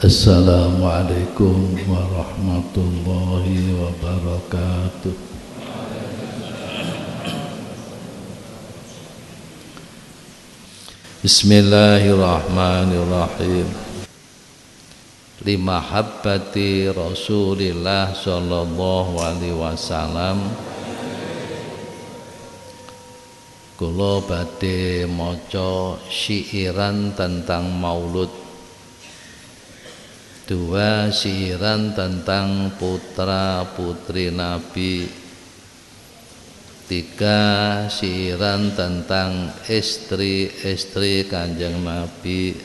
Assalamualaikum warahmatullahi wabarakatuh. Bismillahirrahmanirrahim. Limahabbati Rasulillah sallallahu alaihi wasallam, kula badhe maca syairan tentang maulud. Dua syairan tentang putra putri Nabi, tiga syairan tentang istri-istri Kanjeng Nabi,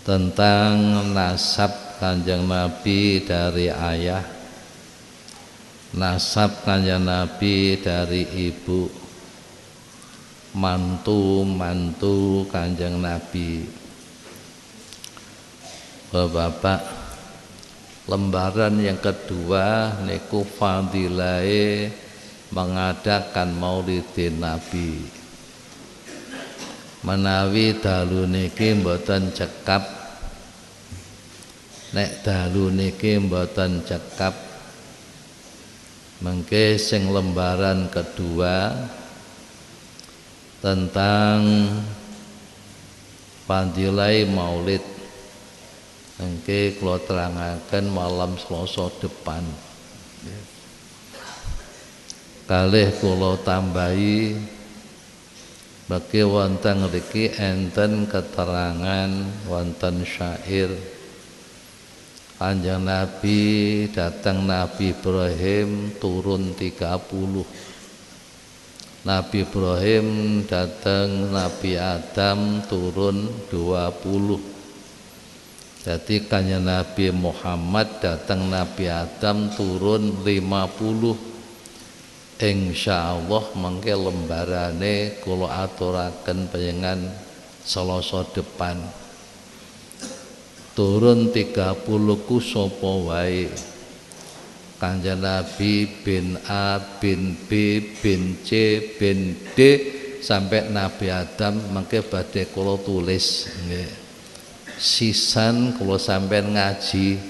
tentang nasab Kanjeng Nabi dari ayah, nasab Kanjeng Nabi dari ibu, mantu-mantu Kanjeng Nabi. Bapak, lembaran yang kedua niku fadilahe mengadakan maulidin Nabi. Menawi dalu niki mboten cekap, nek dalu niki mboten cekap, mengke sing lembaran kedua tentang fadilahe maulid engke kula terangaken malam Selasa depan. Kalih kula tambahi bagi wonten mriki enten keterangan wonten syair Kanjeng Nabi datang Nabi Ibrahim turun 30, Nabi Ibrahim datang Nabi Adam turun 20. Jadi Kanjeng Nabi Muhammad datang Nabi Adam turun 50. Insyaallah mangke lembarane kula aturaken panjenengan Selasa depan. Turun 30 ku sapa wae. Kanjeng Nabi bin A bin B bin C bin D sampai Nabi Adam mangke badhe kula tulis nggih. Sisan kula sampean ngaji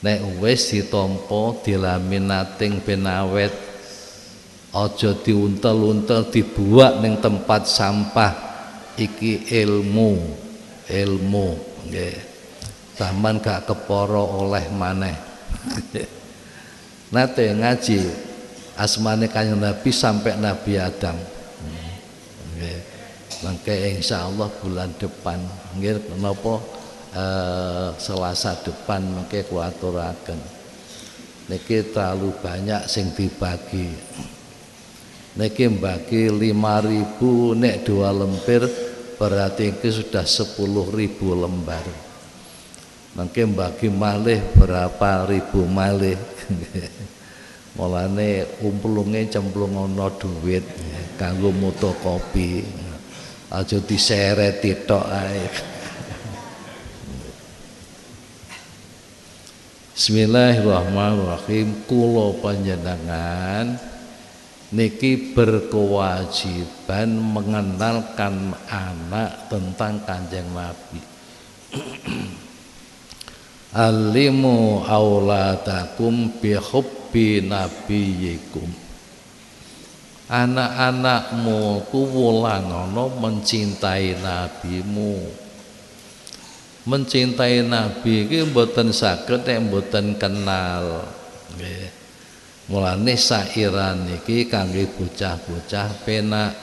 nek wis ditampa dilaminating ben awet, aja diuntel-untel dibuak ning tempat sampah. Iki ilmu nggih, sampean gak kepara oleh maneh. Nate ngaji asmane Kanjeng Nabi sampai Nabi Adam nggih. Mangke insyaallah bulan depan nggih menapa Selasa depan mangke kula aturaken. Niki terlalu banyak sing dibagi. Niki mbagi 5.000 nek 2 lembar berarti iki sudah 10.000 lembar. Mangke mbagi malih berapa ribu malih. Mulane umplunge cemplung ana dhuwit kanggo mutu kopi. Aja diseret tok ae. Bismillahirrahmanirrahim. Kula panjenengan niki berkewajiban mengenalkan anak tentang Kanjeng Nabi. Alimu auladakum bihubbi nabiyikum. Anak-anakmu kuwulangana mencintai nabimu. Mencintai nabi iki mboten saged nek mboten kenal nggih. Mulane sairan iki kangge bocah-bocah penak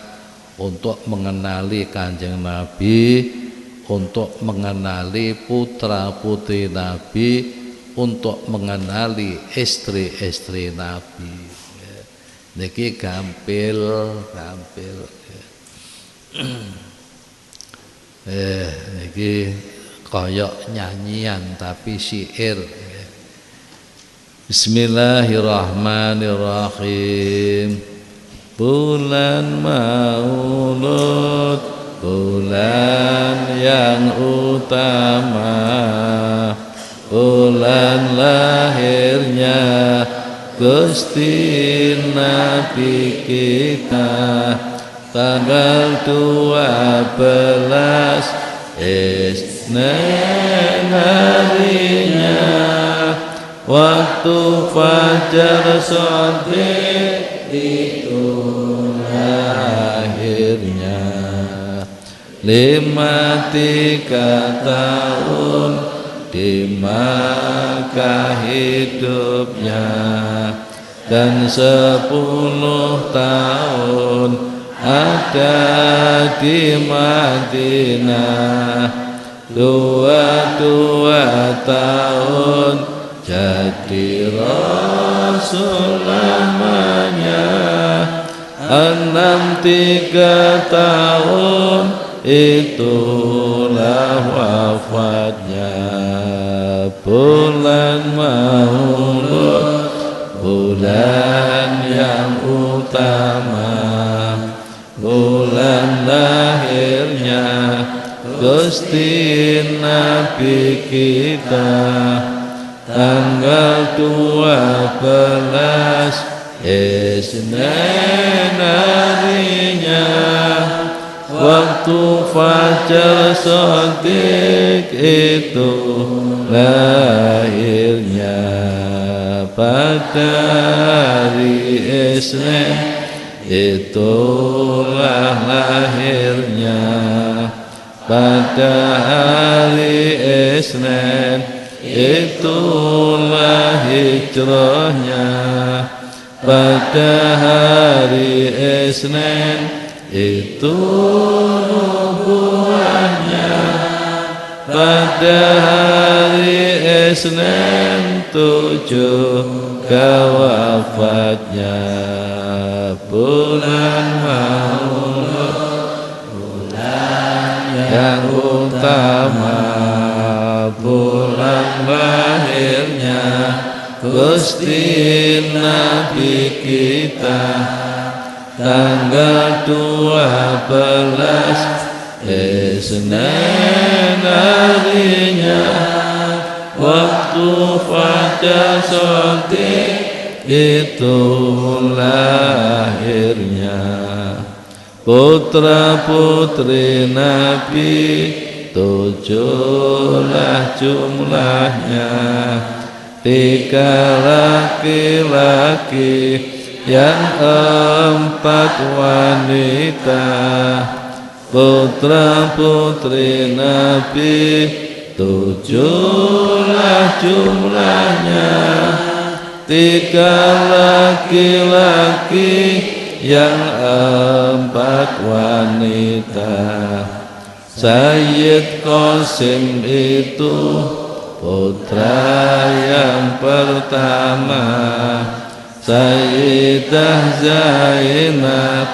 untuk mengenali Kanjeng Nabi, untuk mengenali putra-putri Nabi, untuk mengenali istri-istri Nabi. Niki gampil. Niki koyok nyanyian tapi syair. Bismillahirrahmanirrahim. Bulan Maulud, bulan yang utama, bulan lahirnya Gusti Nabi kita, tanggal 12 Isnin harinya, waktu fajar shadiq itu lahirnya. 53 tahun di Makkah hidupnya, dan 10 tahun ada di Madinah. 22 tahun jadi Rasul namanya. 63 tahun itulah wafatnya. Bulan Maulud, bulan yang utama, bulan lahirnya Gusti Nabi kita. Tanggal 12 Isnin harinya, waktu fajar shadiq itu lahirnya. Pada hari Isnin itulah lahirnya. Pada hari Isnin itulah hijrahnya. Pada hari Isnin itu nubuahnya. Pada hari Isnin 7 wafatnya. Bulan Maulud, bulan yang utama, bulan lahirnya Gusti Nabi kita. Tanggal 12 Isnin harinya, waktu fajar shadiq itu lahirnya. Putra putri Nabi 7 jumlahnya. 3 laki-laki yang 4 wanita. Putra putri Nabi 7 jumlahnya. 3 laki-laki yang 4 wanita. Sayyid Qasim itu putra yang pertama. Sayyidah Zainab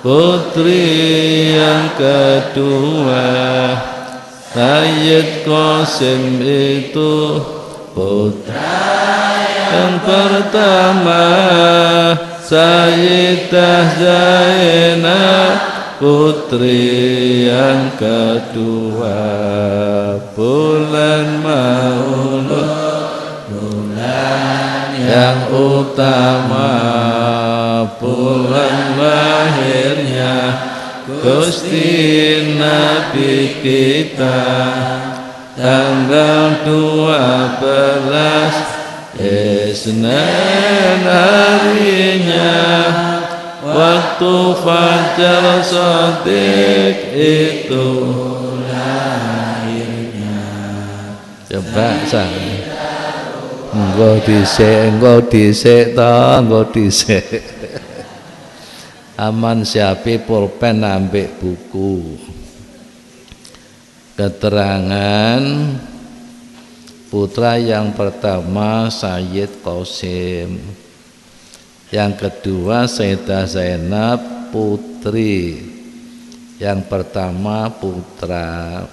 putri yang kedua. Sayyid Qasim itu putra yang pertama. Sayyidah Zainab putri yang kedua. Bulan Maulud, bulan yang utama, bulan lahirnya Gusti Nabi kita. Tanggal 12 Isnin harinya, waktu fajar shadiq itu lahirnya. Coba sang engko dhisik ta, engko dhisik. Aman siapi pulpen ambek buku. Keterangan putra yang pertama Sayyid Qasim, yang kedua Sayyidah Zainab putri, yang pertama putra.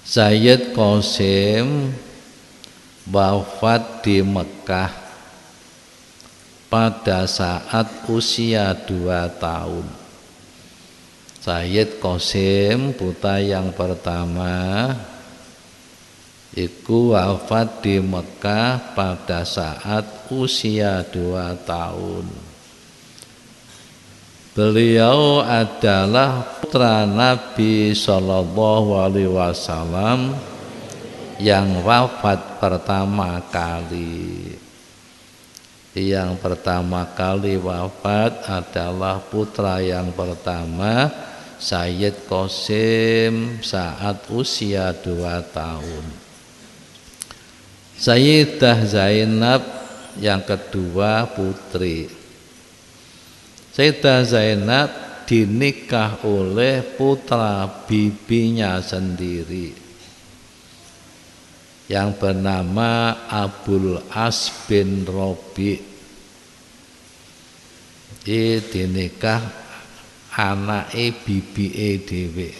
Sayyid Qasim wafat di Mekah pada saat usia 2 tahun. Sayyid Qasim putra yang pertama iku wafat di Mekah pada saat usia 2 tahun. Beliau adalah putra Nabi Shallallahu Alaihi Wasallam yang wafat pertama kali. Yang pertama kali wafat adalah putra yang pertama, Sayyid Qasim, saat usia 2 tahun. Sayyidah Zainab yang kedua putri. Sayyidah Zainab dinikah oleh putra bibinya sendiri yang bernama Abul As bin Robi. Ini dinikah anake bibike dhewe.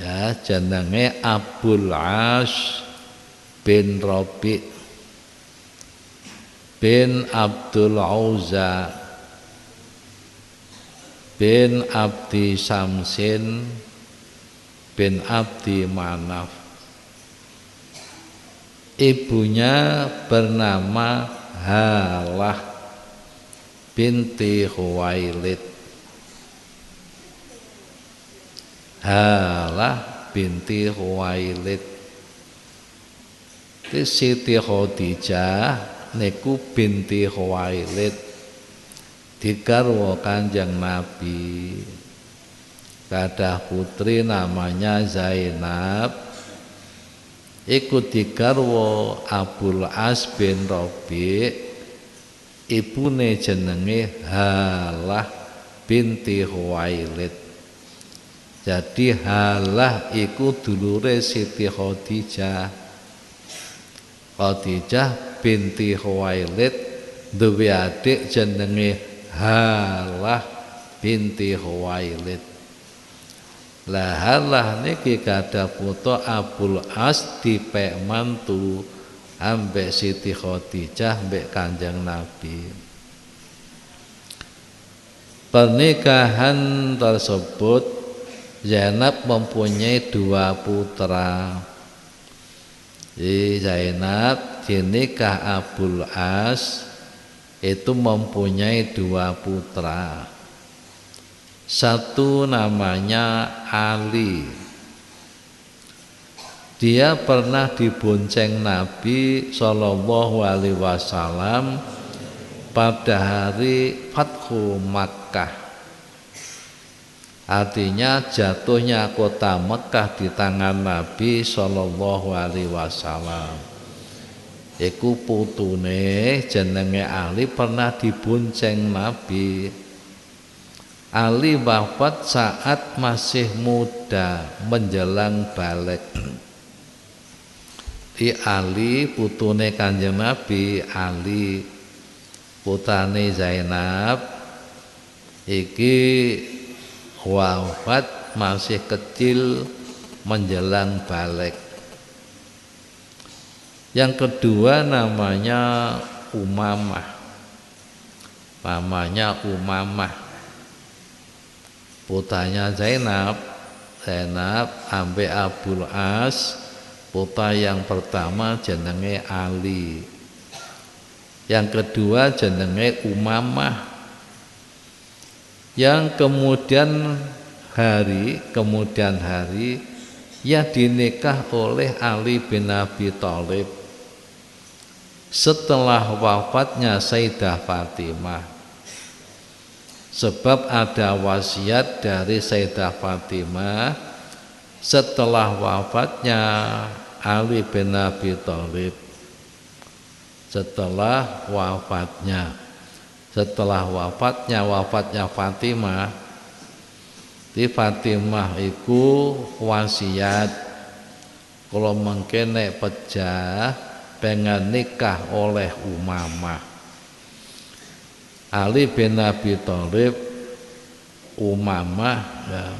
Ya, jenenge Abul As bin Robi bin Abdul Uzza bin Abdi Samsin bin Abdi Manaf. Ibunya bernama Halah binti Khuwailid. Halah binti Khuwailid. Siti Khadijah niku binti Khuwailid digarwa Kanjeng Nabi. Kadah putri namanya Zainab, iku digarwa Abul As bin Robi, ibune jenenge Halah binti Khuwailid. Jadi Halah iku dulure Siti Khadijah. Khadijah binti Khuwailid duwe adik jenenge Halah binti Khuwailid. Lah Halah niki kada putra Abul As dipek mantu ambek Siti Khadijah ambek Kanjeng Nabi. Pernikahan tersebut Zainab mempunyai 2 putra. Zainab dinikah Abul As itu mempunyai 2 putra. Satu namanya Ali. Dia pernah dibonceng Nabi Shallallahu Alaihi Wasallam pada hari Fathu Makkah. Artinya jatuhnya kota Mekah di tangan Nabi Shallallahu Alaihi Wasallam. Iku putune jenenge Ali pernah dibonceng Nabi. Ali wafat saat masih muda menjelang balik. Di Ali putune Kanjeng Nabi, Ali putrane Zainab iki wafat masih kecil menjelang balik. Yang kedua namanya Umamah. Namanya Umamah. Putranya Zainab. Zainab ambek Abul As. Putra yang pertama jenenge Ali. Yang kedua jenenge Umamah. Yang kemudian hari ia dinikah oleh Ali bin Abi Thalib setelah wafatnya Sayyidah Fatimah. Sebab ada wasiat dari Sayyidah Fatimah setelah wafatnya Ali bin Abi Thalib. Setelah wafatnya Fatimah, di Fatimah iku wasiat kalau mungkin nek pejah pengen nikah oleh Umamah. Ali bin Abi Thalib, Umamah ya.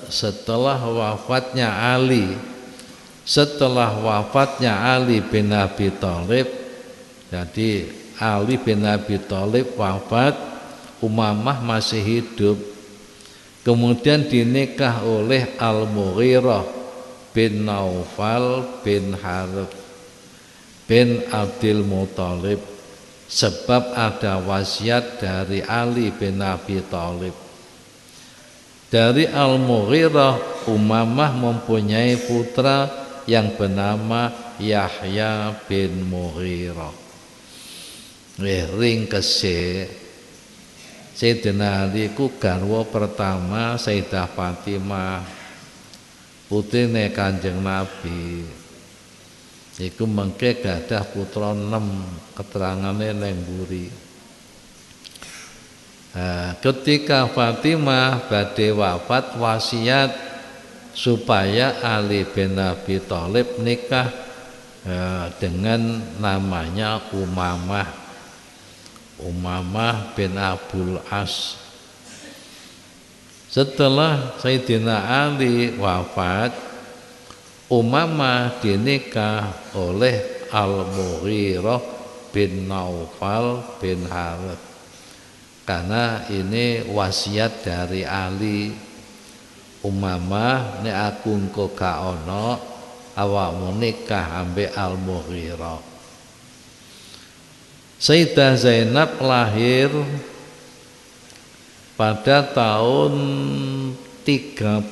Setelah wafatnya Ali bin Abi Thalib, jadi Ali bin Abi Thalib wafat, Umamah masih hidup. Kemudian dinikah oleh Al-Mughirah bin Naufal bin Harith bin Abdul Muthalib. sebab ada wasiat dari Ali bin Abi Thalib. Dari Al-Mughirah, Umamah mempunyai putra yang bernama Yahya bin Mughirah. Ringkese Sayyidina Ali ku garwa pertama Sayyidah Fatimah, putrine Kanjeng Nabi. Iku mengke gadah putra 6, keterangane ning mburi. Ketika Fatimah badhe wafat, wasiat supaya Ali bin Abi Thalib nikah dengan namanya Umamah bin Abul As. Setelah Sayyidina Ali wafat, Umamah dinikah oleh Al-Mughirah bin Naufal bin Harith. Karena ini wasiat dari Ali. Umamah nek aku engko gak ana, awakmu nikah ambek Al-Mughirah. Sayyidah Zainab lahir pada tahun 30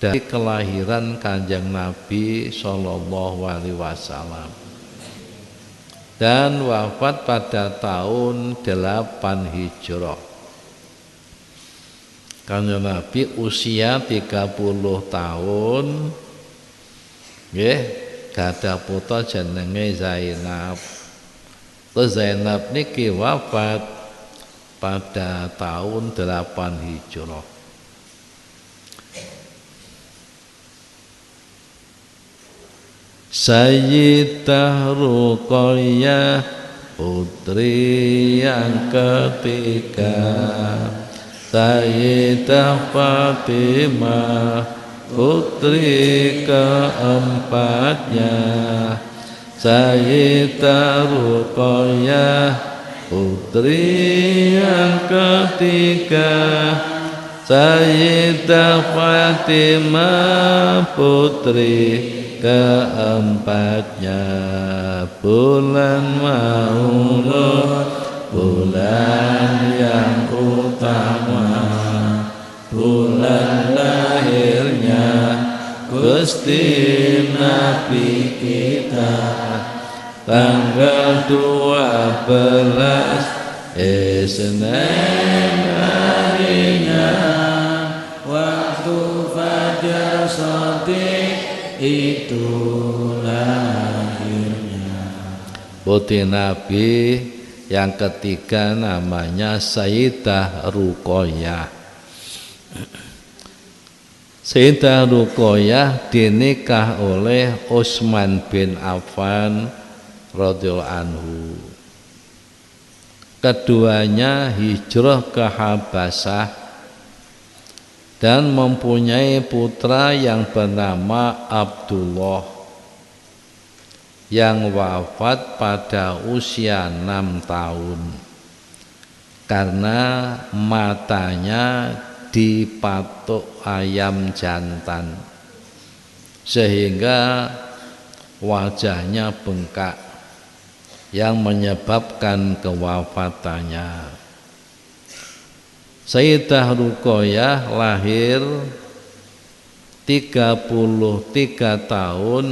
dari kelahiran Kanjeng Nabi Shallallahu Alaihi Wasallam, dan wafat pada tahun 8 Hijrah. Kanjeng Nabi usia 30 tahun, nggih, gadah putra jenenge Zainab. Terus Zainab niki wafat pada tahun 8 Hijrah. Sayyidah Ruqayyah putri yang ketiga, Sayyidah Fatimah putri keempatnya, Sayyidah Ruqayyah putri yang ketiga, Sayyidah Fatimah putri keempatnya. Bulan Maulud, bulan yang utama, bulan lahirnya Gusti Nabi kita, tanggal 12 Isnin harinya, waktu fajar shadiq itu lahirnya. Putri Nabi yang ketiga namanya Sayyidah Ruqayyah. Sayyidah Ruqayyah dinikah oleh Utsman bin Affan radhiyallahu anhu. Keduanya hijrah ke Habasyah dan mempunyai putra yang bernama Abdullah yang wafat pada usia 6 tahun karena matanya dipatuk ayam jantan sehingga wajahnya bengkak yang menyebabkan kewafatannya. Sayyidah Ruqayyah lahir 33 tahun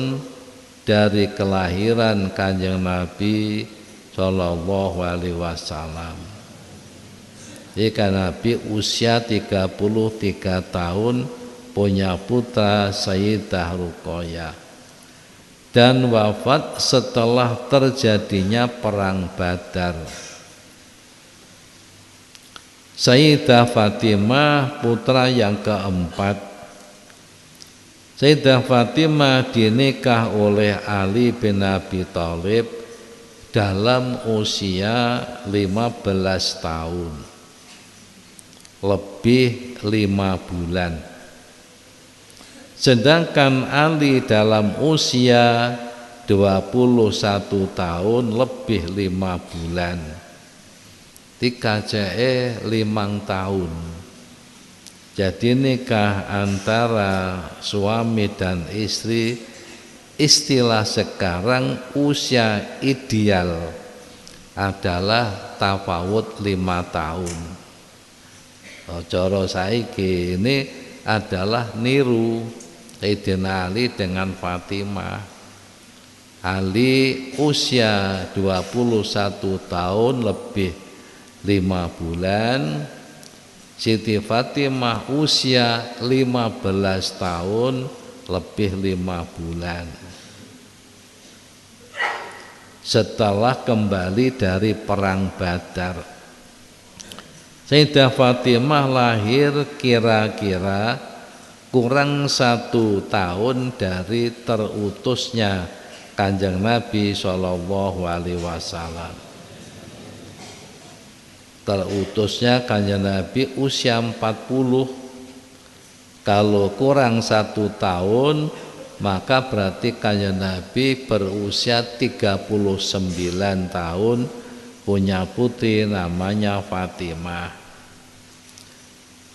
dari kelahiran Kanjeng Nabi Shallallahu Alaihi Wasallam. Jika Nabi usia 33 tahun punya putra Sayyidah Ruqayyah, dan wafat setelah terjadinya perang Badar. Sayyidah Fatimah putra yang keempat. Sayyidah Fatimah dinikah oleh Ali bin Abi Thalib dalam usia 15 tahun, lebih 5 bulan. Sedangkan Ali dalam usia 21 tahun lebih 5 bulan. 5 tahun. Jadi nikah antara suami dan istri, istilah sekarang usia ideal adalah tafawut 5 tahun. Cara saiki ini adalah niru Sayyidina Ali dengan Fatimah. Ali usia 21 tahun lebih 5 bulan, Siti Fatimah usia 15 tahun lebih 5 bulan. Setelah kembali dari perang Badar, Sayyidah Fatimah lahir kira-kira kurang 1 tahun dari terutusnya Kanjeng Nabi Shallallahu Alaihi Wasallam. Terutusnya Kanjeng Nabi usia 40. Kalau kurang 1 tahun, maka berarti Kanjeng Nabi berusia 39 tahun, punya putri namanya Fatimah.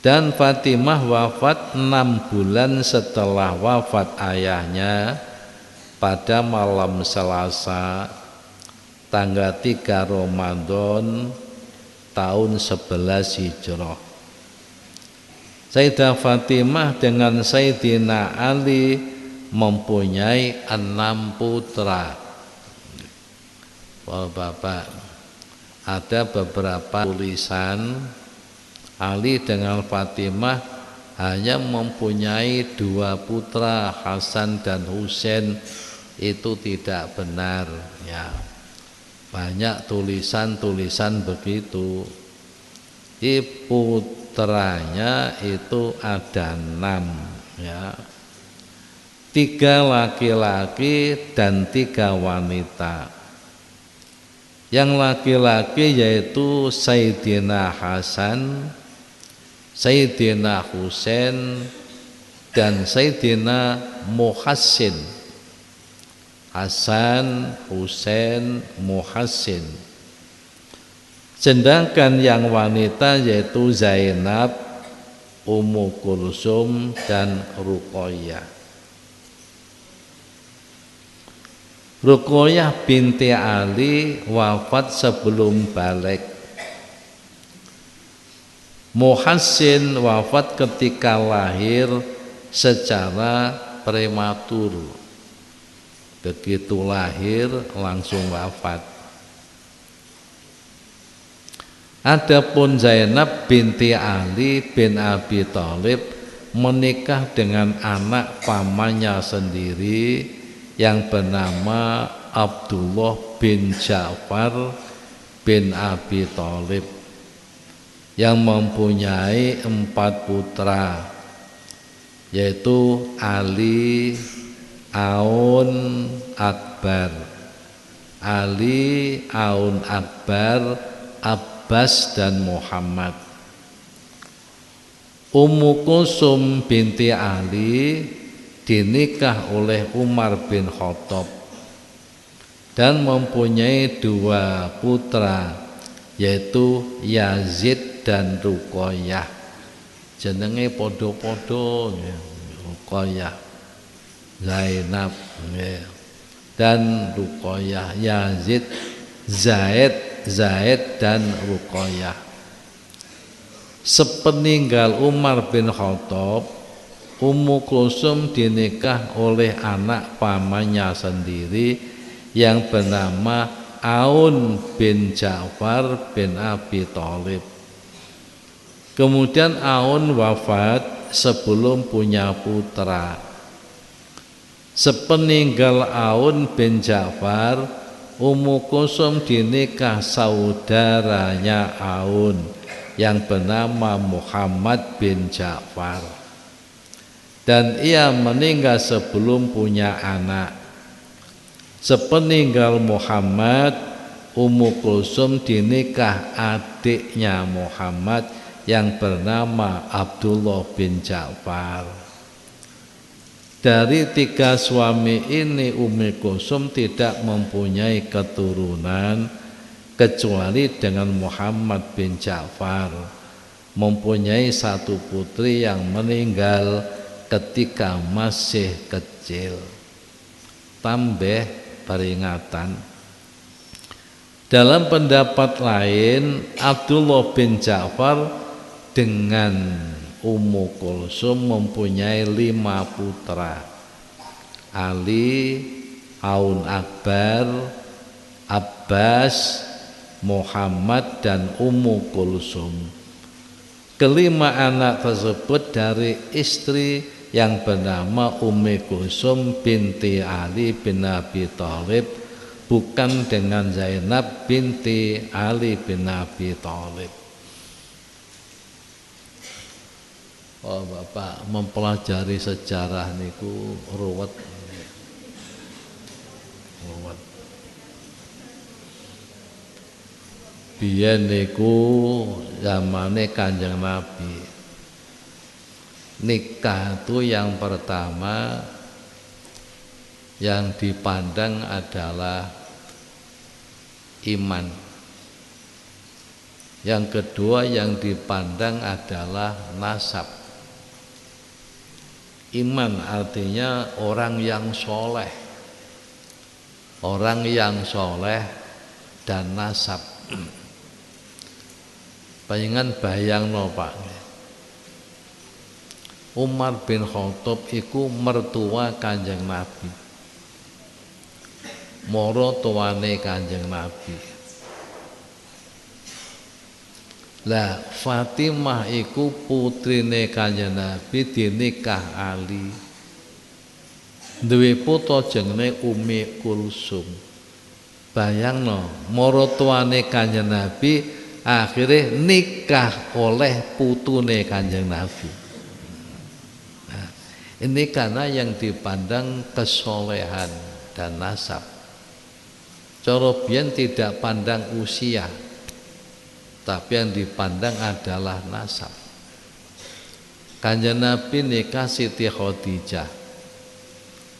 Dan Fatimah wafat 6 bulan setelah wafat ayahnya pada malam Selasa tanggal 3 Ramadan tahun 11 Hijrah. Sayyidah Fatimah dengan Sayyidina Ali mempunyai 6 putra. Bapak, ada beberapa tulisan Ali dengan Fatimah hanya mempunyai 2 putra, Hasan dan Husain. Itu tidak benar ya. Banyak tulisan-tulisan begitu. Putranya itu ada 6 ya. 3 laki-laki dan 3 wanita. Yang laki-laki yaitu Sayyidina Hasan, Sayyidina Husain, dan Sayyidina Muhassin. Hasan, Husain, Muhassin. Sedangkan yang wanita yaitu Zainab, Ummu Kulsum, dan Ruqayyah. Ruqayyah binti Ali wafat sebelum balik. Muhassin wafat ketika lahir secara prematur. Begitu lahir langsung wafat. Adapun Zainab binti Ali bin Abi Thalib menikah dengan anak pamannya sendiri yang bernama Abdullah bin Ja'far bin Abi Thalib yang mempunyai 4 putra, yaitu Ali, Aun, Akbar, Ali, Aun, Akbar, Abbas, dan Muhammad. Ummu Kulsum binti Ali dinikah oleh Umar bin Khattab dan mempunyai 2 putra, yaitu Yazid dan Ruqayyah. Jenenge podo-podo, Ruqayyah, Zainab dan Ruqayyah, Yazid, Zaid dan Ruqayyah. Sepeninggal Umar bin Khattab, Ummu Kulsum dinikah oleh anak pamannya sendiri yang bernama Aun bin Ja'far bin Abi Thalib. Kemudian Aun wafat sebelum punya putra. Sepeninggal Aun bin Ja'far, Ummu Kulsum dinikah saudaranya Aun yang bernama Muhammad bin Ja'far, dan ia meninggal sebelum punya anak. Sepeninggal Muhammad, Ummu Kulsum dinikah adiknya Muhammad yang bernama Abdullah bin Ja'far. Dari 3 suami ini Ummu Kulsum tidak mempunyai keturunan kecuali dengan Muhammad bin Ja'far. Mempunyai 1 putri yang meninggal ketika masih kecil. Tambah peringatan, Dalam pendapat lain, Abdullah bin Ja'far dengan Ummu Kulsum mempunyai 5 putra. Ali, Aun Akbar, Abbas, Muhammad dan Ummu Kulsum. Kelima anak tersebut dari istri yang bernama Ummi Kulsum binti Ali bin Abi Thalib, bukan dengan Zainab binti Ali bin Abi Thalib. Oh Bapak mempelajari sejarah niku ruwet. Biyen niku zamane Kanjeng Nabi. Nikah itu yang pertama yang dipandang adalah iman. Yang kedua yang dipandang adalah nasab. Iman artinya orang yang soleh, orang yang soleh dan nasab. Panjenengan bayangno Pak, Umar bin Khattab iku mertua Kanjeng Nabi, moro tuane Kanjeng Nabi. Lah Fatimah iku putrine Kanjeng Nabi dinikah Ali. Duwe putra jenenge Ummi Kulsum. Bayangno, maratuane Kanjeng Nabi akhirnya nikah oleh putune Kanjeng Nabi. Nah, ini karena yang dipandang kesolehan dan nasab. Cara biyen tidak pandang usia, tapi yang dipandang adalah nasab. Kanjeng Nabi nikah Siti Khadijah.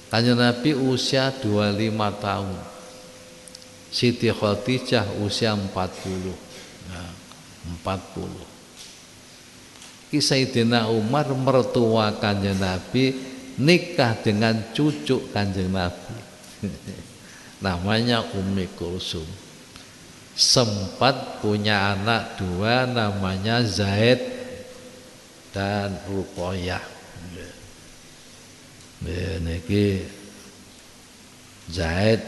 Kanjeng Nabi usia 25 tahun. Siti Khadijah usia 40. Nah, 40. Sayyidina Umar mertua Kanjeng Nabi nikah dengan cucu Kanjeng Nabi. Namanya Ummi Kulsum. Sempat punya anak 2 namanya Zaid dan Ruqayyah. Niki Zaid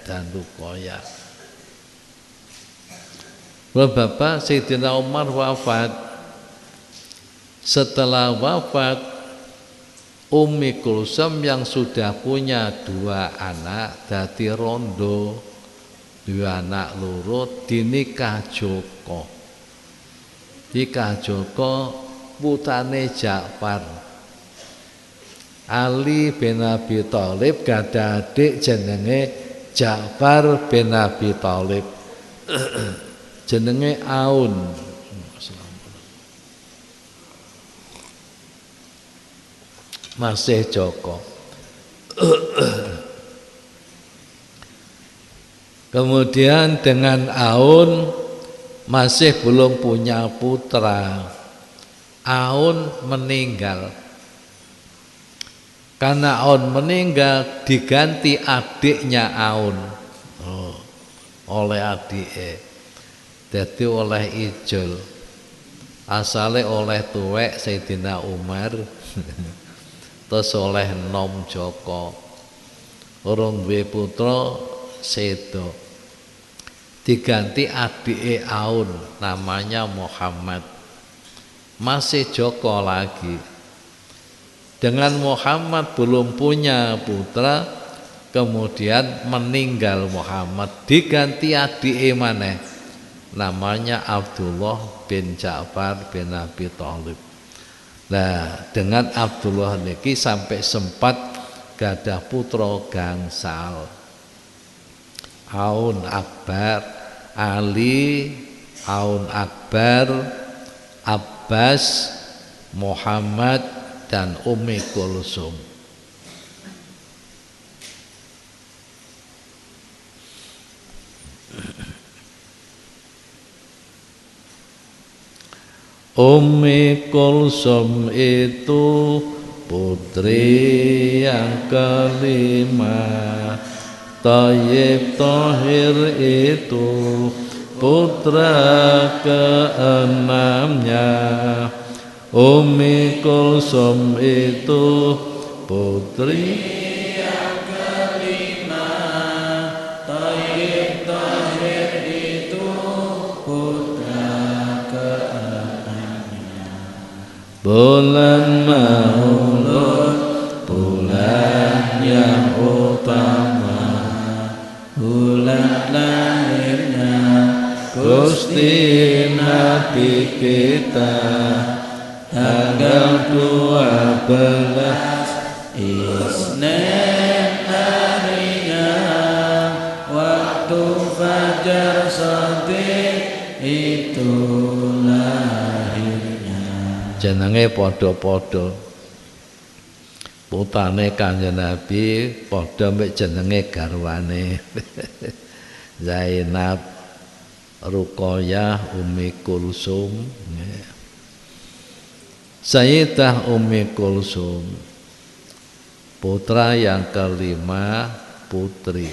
dan Ruqayyah. Bapak Sayyidina Umar wafat. Setelah wafat, Ummi Kulsum yang sudah punya 2 anak dadi rondo. 2 anak loro dinikah Joko. Nikah Joko putane Ja'far. Ali bin Abi Thalib gadah adik jenenge Ja'far bin Abi Thalib. Jenenge Aun. Masih Joko. Kemudian dengan Aun masih belum punya putra. Aun meninggal. Karena Aun meninggal diganti adiknya Aun. Oleh adike. Jadi oleh Ijul. Asale oleh tuwek Sayyidina Umar. Terus oleh Nom Joko. Urung duwe putra sedo. Diganti adike Aun namanya Muhammad. Masih Joko lagi. Dengan Muhammad belum punya putra, kemudian meninggal Muhammad, diganti adike maneh namanya Abdullah bin Ja'far bin Abi Thalib. Nah, dengan Abdullah niki sampai sempat gadah putra gangsal. Aun Akbar, Ali, Aun Akbar, Abbas, Muhammad dan Ummi Kulsum. Ummi Kulsum itu putri yang kelima Thayyib Thahir itu putra keenamnya. Ummi Kulsum itu putri yang kelima. Thayyib Thahir itu putra keenamnya. bulan Maulud, bulan yang utama, bulan lahirnya Gusti Nabi kita, tanggal 12 Isnin harinya, waktu fajar shadiq itu lahirnya. jenenge padha-padha. Putane Kanjeng Nabi padha mek jenenge garwane. Zainab, Ruqayyah, Ummi Kulsum. Sayyidah Ummi Kulsum, putra yang kelima, putri.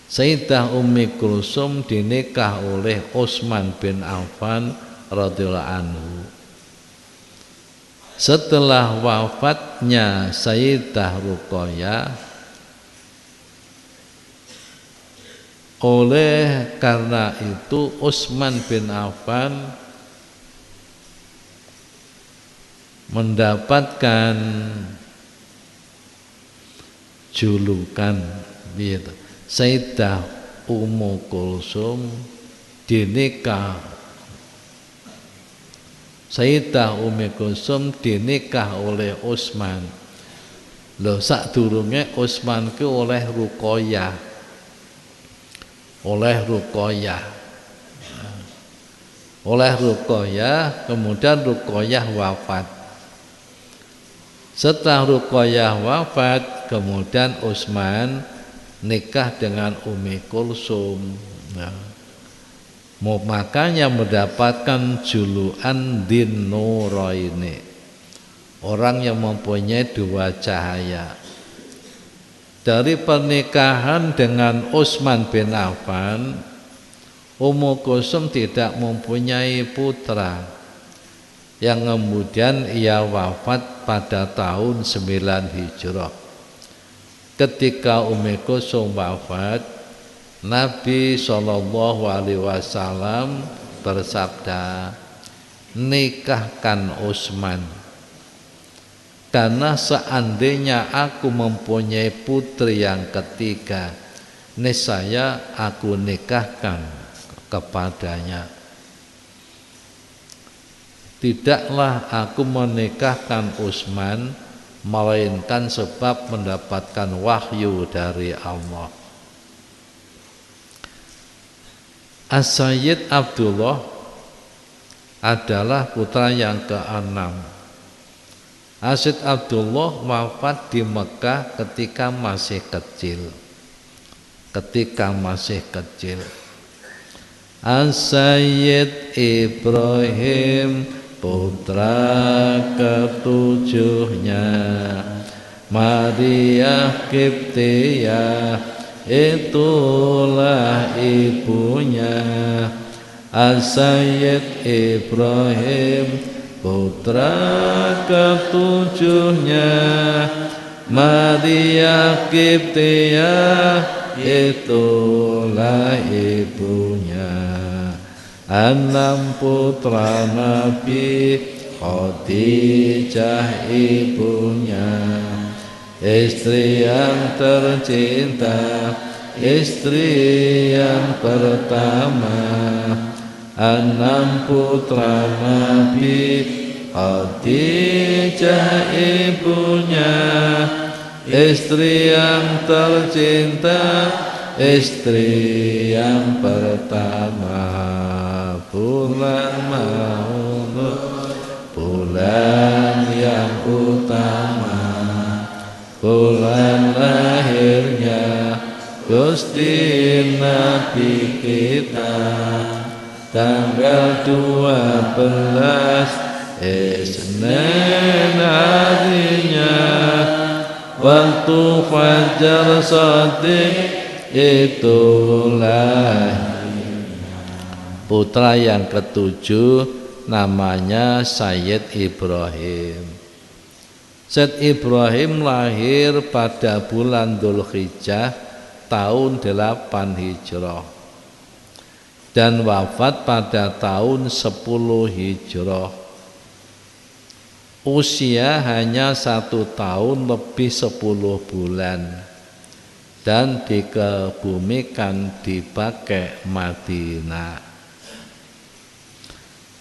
Sayyidah Ummi Kulsum dinikah oleh Utsman bin Affan radhiyallahu anhu. Setelah wafatnya Sayyidah Ruqayyah, oleh karena itu Utsman bin Affan mendapatkan julukan Sayyidah Ummu Kulsum dinikah. Sayyidah Ummi Kulsum dinikah oleh Utsman. Lho sadurunge Utsman ki oleh Ruqayyah. Oleh Ruqayyah, kemudian Ruqayyah wafat. Setelah Ruqayyah wafat, kemudian Utsman nikah dengan Ummi Kulsum. Makanya mendapatkan julukan Dzin Nuraini, orang yang mempunyai dua cahaya. Dari pernikahan dengan Utsman bin Affan, Ummu Kulsum tidak mempunyai putra, yang kemudian ia wafat pada tahun 9 Hijrah. Ketika Ummu Kulsum wafat, Nabi SAW bersabda, nikahkan Utsman, karena seandainya aku mempunyai putri yang ketiga, niscaya aku nikahkan kepadanya. Tidaklah aku menikahkan Utsman melainkan sebab mendapatkan wahyu dari Allah. As-Sayyid Abdullah adalah putra yang keenam. As-Sayyid Abdullah wafat di Mekah ketika masih kecil. As-Sayyid Ibrahim putra ketujuhnya, Maria Qibtiyah itulah ibunya. As-Sayyid Ibrahim putra ketujuhnya, Maria Qibtiyah itulah ibunya. 6 putra Nabi, Khadijah ibunya, istri yang tercinta, istri yang pertama. 6 putra Nabi, Khadijah ibunya, istri yang tercinta, istri yang pertama. Bulan Maulud, bulan yang utama, bulan lahirnya Gusti Nabi kita, tanggal 12 Isnin harinya, waktu fajar shadiq itulah. Putra yang ketujuh namanya Sayyid Ibrahim. Sayyid Ibrahim lahir pada bulan Dzulhijjah tahun 8 Hijrah dan wafat pada tahun 10 Hijrah. Usia hanya 1 tahun lebih 10 bulan dan dikebumikan di Baqi' Madinah.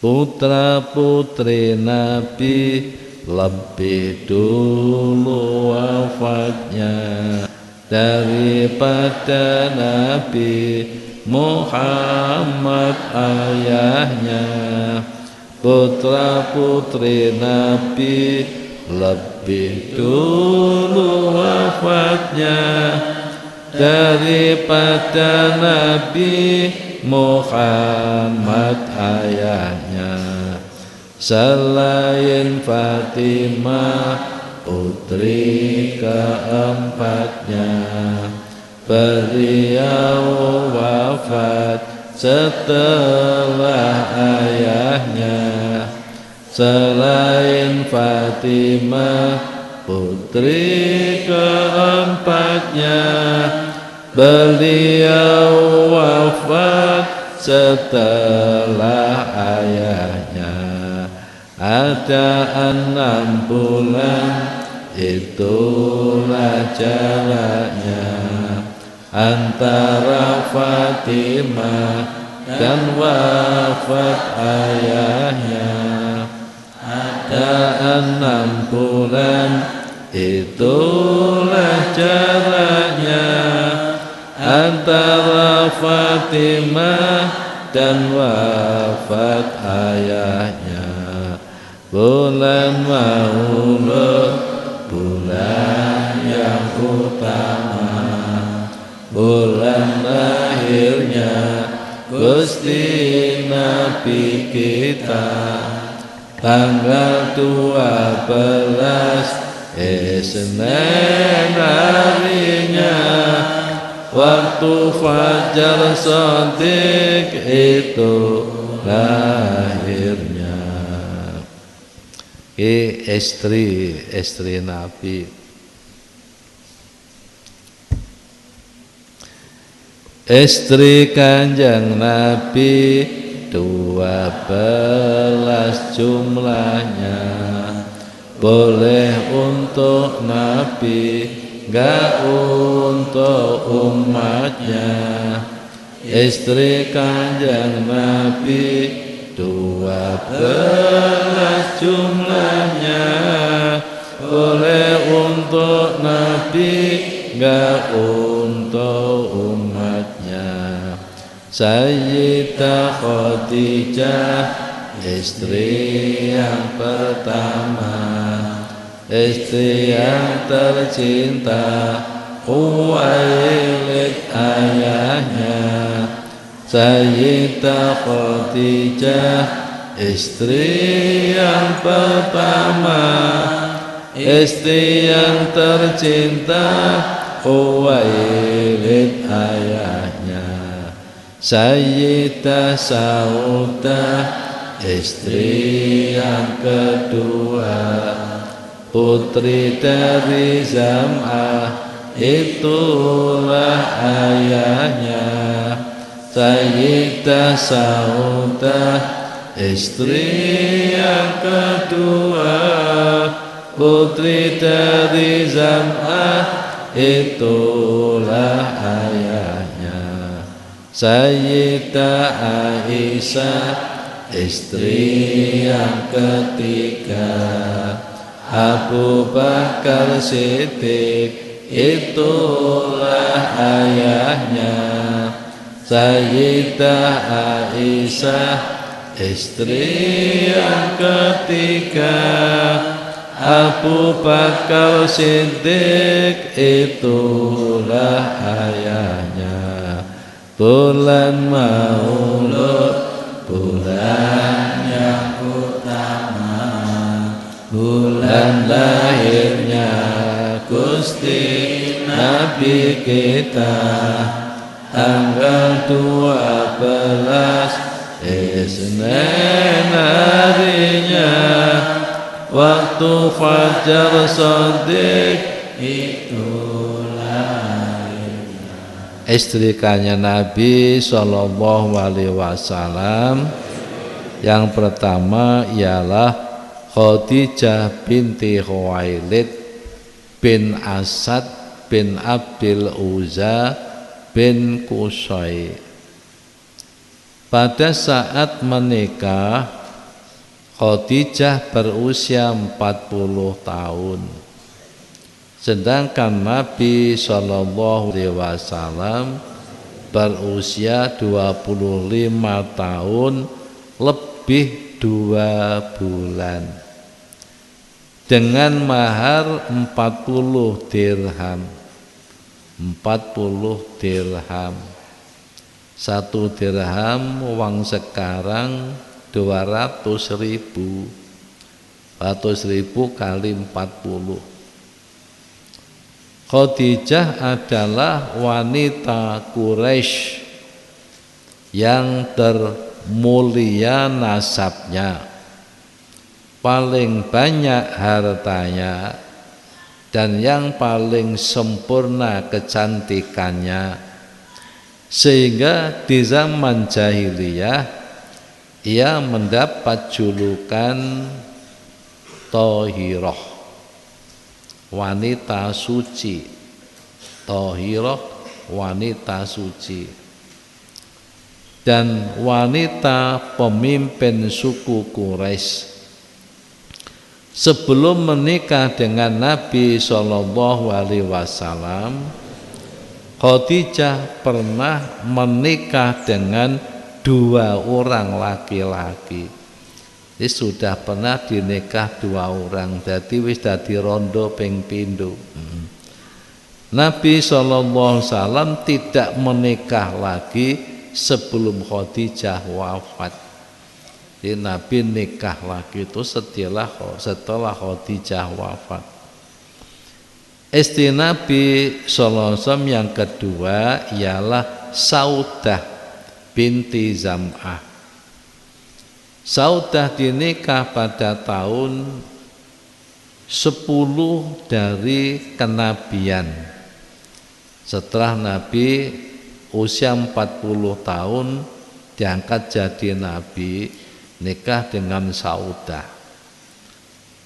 Putra putri Nabi lebih dulu wafatnya daripada Nabi Muhammad ayahnya. Putra putri Nabi lebih dulu wafatnya daripada Nabi Muhammad ayahnya. Selain Fatimah putri keempatnya, beliau wafat setelah ayahnya. Selain Fatimah putri keempatnya, beliau wafat setelah ayahnya. Ada 6 bulan itulah jaraknya antara Fatimah dan wafat ayahnya. Ada 6 bulan itulah jaraknya antara Fatimah dan wafat ayahnya. Bulan Maulud, bulan yang utama, bulan lahirnya Gusti Nabi kita. Tanggal 12 Senin harinya, waktu fajar shadiq itu lahirnya. Istri Nabi. Istri Kanjeng Nabi 12 jumlahnya, boleh untuk Nabi, gak untuk umatnya. Istri Kanjeng Nabi 12 jumlahnya, boleh untuk Nabi, gak untuk umatnya. Sayyidah Khadijah, istri yang pertama, istri yang tercinta, Khuwailid ayahnya. Sayyidah Khadijah, istri yang pertama, istri yang tercinta, Khuwailid ayahnya. Sayyidah Saudah, istri yang kedua, putri dari Zam'ah, itulah ayahnya. Sayyidah Saudah, istri yang kedua, putri dari Zam'ah, itulah ayahnya. Sayyidah Aisyah, istri yang ketiga, Abu Bakar Siddiq, itulah ayahnya. Sayyidah Aisyah, istri yang ketiga, Abu Bakar Siddiq, itulah ayahnya. Bulan Maulud, bulan yang utama, bulan lahirnya Gusti Nabi kita tanggal 12 Isnin harinya waktu fajar shadiq itulah istri kanjeng Nabi Shallallahu Alaihi Wasallam yang pertama ialah Khadijah binti Khuwailid bin Asad bin Abdul Uzza bin Qusay. Pada saat menikah Khadijah berusia 40 tahun, sedangkan Nabi Shallallahu Alaihi Wasallam berusia 25 tahun lebih 2 bulan dengan mahar 40 dirham. 40 dirham. 1 dirham uang sekarang 200.000. 100.000 kali 40. Khadijah adalah wanita Quraisy yang termulia nasabnya, paling banyak hartanya, dan yang paling sempurna kecantikannya, sehingga di zaman jahiliyah ia mendapat julukan Thahirah, wanita suci. Thahirah, wanita suci, dan wanita pemimpin suku Quraisy. Sebelum menikah dengan Nabi Shallallahu Alaihi Wasallam, Khadijah pernah menikah dengan 2 orang laki-laki. Ini sudah pernah dinikah 2 orang, jadi wis dadi rondo ping pindho. Nabi Shallallahu Alaihi Wasallam tidak menikah lagi sebelum Khadijah wafat. Jadi Nabi nikah lagi itu setelah Khadijah wafat. Istri Nabi Sallallahu Alaihi Wasallam yang kedua ialah Saudah binti Zam'ah. Saudah dinikah pada tahun 10 dari kenabian. Setelah Nabi usia 40 tahun diangkat jadi Nabi, nikah dengan Saudah.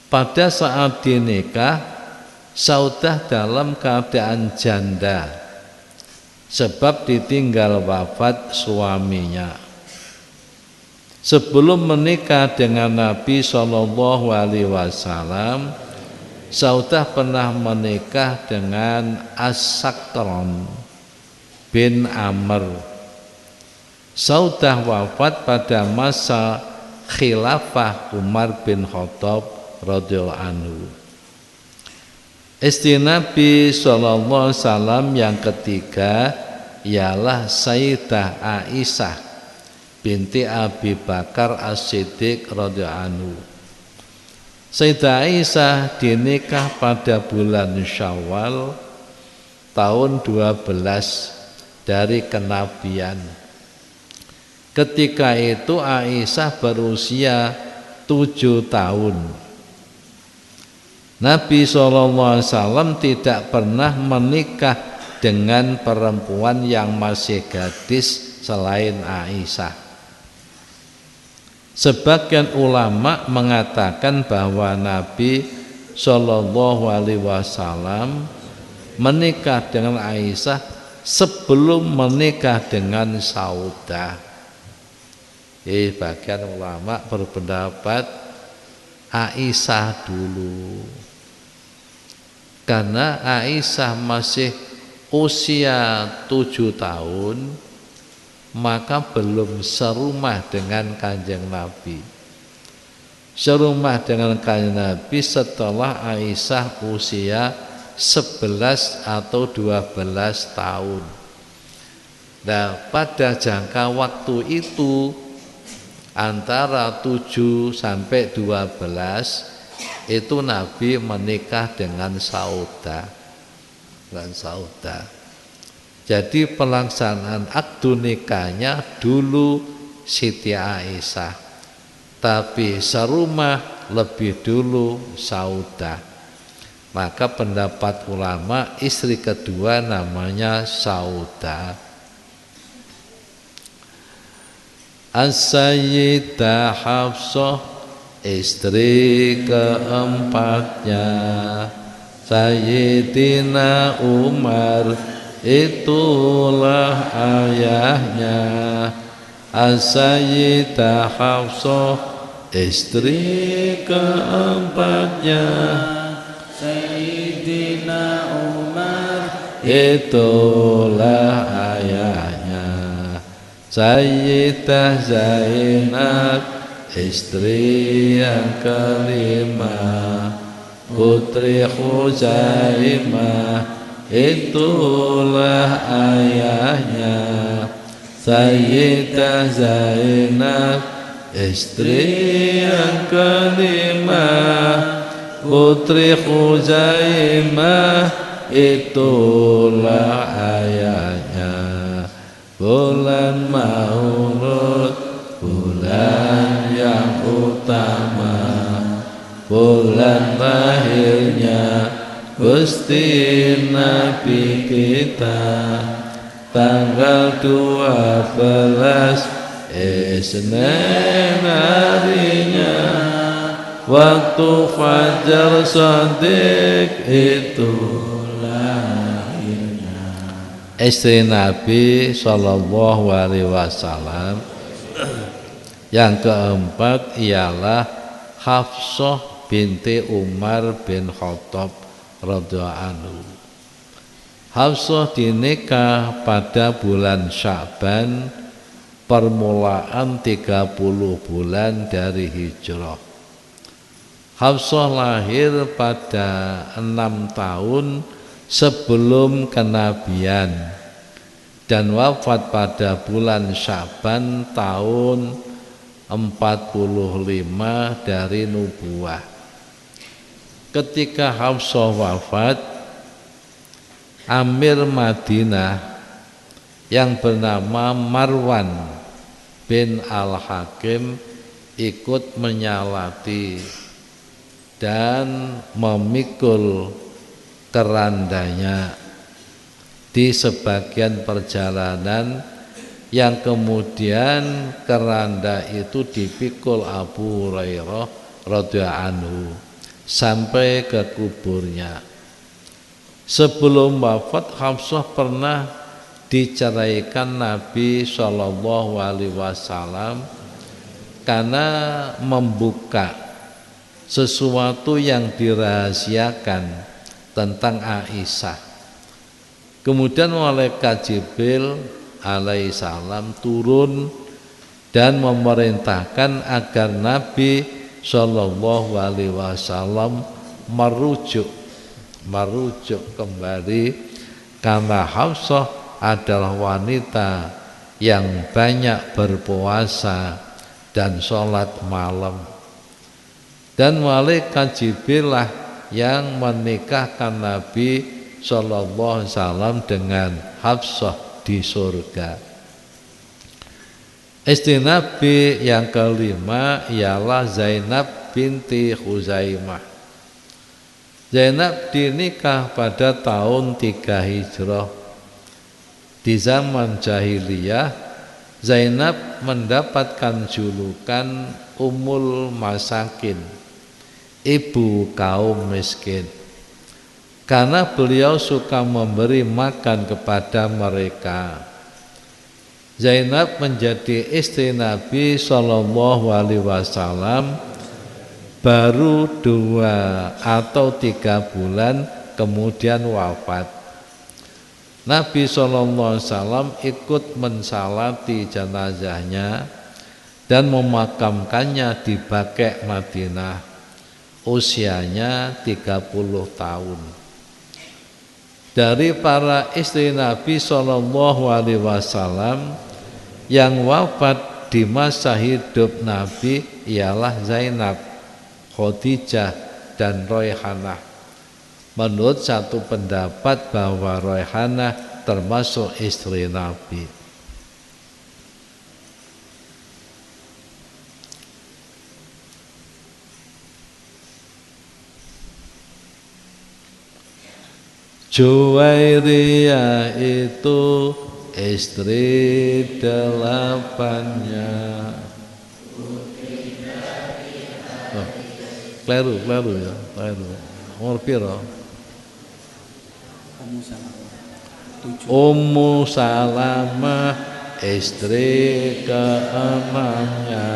Pada saat dinikah, Saudah dalam keadaan janda sebab ditinggal wafat suaminya. Sebelum menikah dengan Nabi Shallallahu Alaihi Wasallam, Saudah pernah menikah dengan As-Sakran bin Amr. Saudah wafat pada masa khilafah Umar bin Khattab radhiyallahu anhu. Istri Nabi Shallallahu Alaihi Wasallam yang ketiga ialah Sayyidah Aisyah binti Abi Bakar As-Siddiq radhiyallahu anhu. Sayyidah Aisyah dinikah pada bulan Syawal tahun 12 dari kenabian. Ketika itu Aisyah berusia 7 tahun. Nabi SAW tidak pernah menikah dengan perempuan yang masih gadis selain Aisyah. Sebagian ulama mengatakan bahwa Nabi SAW menikah dengan Aisyah sebelum menikah dengan Saudah. Bagian ulama berpendapat Aisyah dulu, karena Aisyah masih usia 7 tahun, maka belum serumah dengan Kanjeng Nabi. Serumah dengan Kanjeng Nabi setelah Aisyah usia 11 atau 12 tahun. Nah, pada jangka waktu itu antara 7 sampai 12 itu Nabi menikah dengan Saudah. bukan Sauda. Jadi pelaksanaan akdu nikahnya dulu Siti Aisyah, tapi serumah lebih dulu Sauda. Maka pendapat ulama istri kedua namanya Sauda. As-Sayyidah Hafsah istri keempatnya Sayyidina Umar, itulah ayahnya. As-Sayyidah Hafsah istri keempatnya Sayyidina Umar, itulah ayahnya. Sayyidah Zainab istri yang kelima, putri Khuzaimah, itulah ayahnya. Sayyidah Zainab istri yang kelima, putri Khuzaimah, itulah ayahnya. Bulan Maulud, bulan yang utama, bulan lahirnya Gusti Nabi kita, tanggal 12 Isnin harinya, waktu fajar shadiq itulah istri Nabi Shallallahu Alaihi Wasallam. Yang keempat ialah Hafsah binti Umar bin Khattab radhiyallahu anhu. Hafsah dinikah pada bulan Sya'ban, permulaan 30 bulan dari hijrah. Hafsah lahir pada 6 tahun sebelum kenabian dan wafat pada bulan Sya'ban tahun 45 dari nubuah. Ketika Hafsah wafat, Amir Madinah yang bernama Marwan bin Al-Hakim ikut menyalati dan memikul kerandanya di sebagian perjalanan, yang kemudian keranda itu dipikul Abu Hurairah radhiyallahu anhu sampai ke kuburnya. Sebelum wafat, Hafsah pernah diceraikan Nabi Shallallahu Alaihi Wasallam karena membuka sesuatu yang dirahasiakan tentang Aisyah. Kemudian malaikat Jibril alaihissalam turun dan memerintahkan agar Nabi Shallallahu Alaihi Wasallam merujuk kembali, karena Hafsah adalah wanita yang banyak berpuasa dan sholat malam, dan malaikat Jibril lah yang menikahkan Nabi Sallallahu Alaihi Wasallam dengan Hafsah di surga. Istri Nabi yang kelima ialah Zainab binti Khuzaimah. Zainab dinikah pada tahun 3 Hijrah. Di zaman jahiliyah, Zainab mendapatkan julukan Ummul Masakin, ibu kaum miskin, karena beliau suka memberi makan kepada mereka. Zainab menjadi istri Nabi Shallallahu Alaihi Wasallam baru 2 atau 3 bulan kemudian wafat. Nabi Shallallahu Alaihi Wasallam ikut mensalati jenazahnya dan memakamkannya di Baqi' Madinah. Usianya 30 tahun. Dari para istri Nabi Shallallahu Alaihi Wasallam yang wafat di masa hidup Nabi ialah Zainab, Khadijah, dan Raihanah. Menurut satu pendapat bahwa Raihanah termasuk istri Nabi. Juwairiyah itu istri delapannya. Oh, kleru ya, kleru. Umur piro? Ummu Salamah istri keenamnya.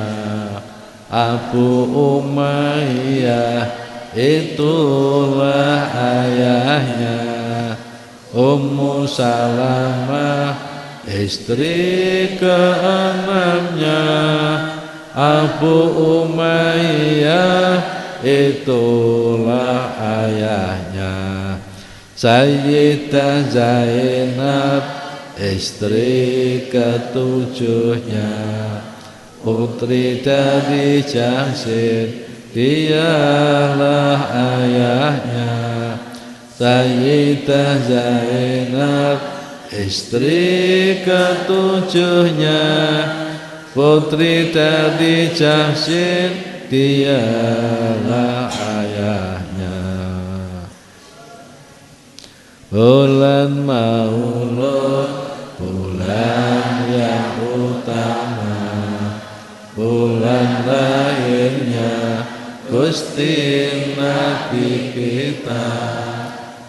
Abu Umayyah itulah ayahnya. Ummu Salamah istri keenamnya. Abu Umayyah itulah ayahnya. Sayyidah Zainab istri ketujuhnya. Putri dari Jahsin dialah ayahnya. Sayyidah Zainab istri ketujuhnya. Putri dari Jahsin dialah ayahnya. Bulan Maulud, bulan yang utama, bulan lahirnya Gusti Nabi kita.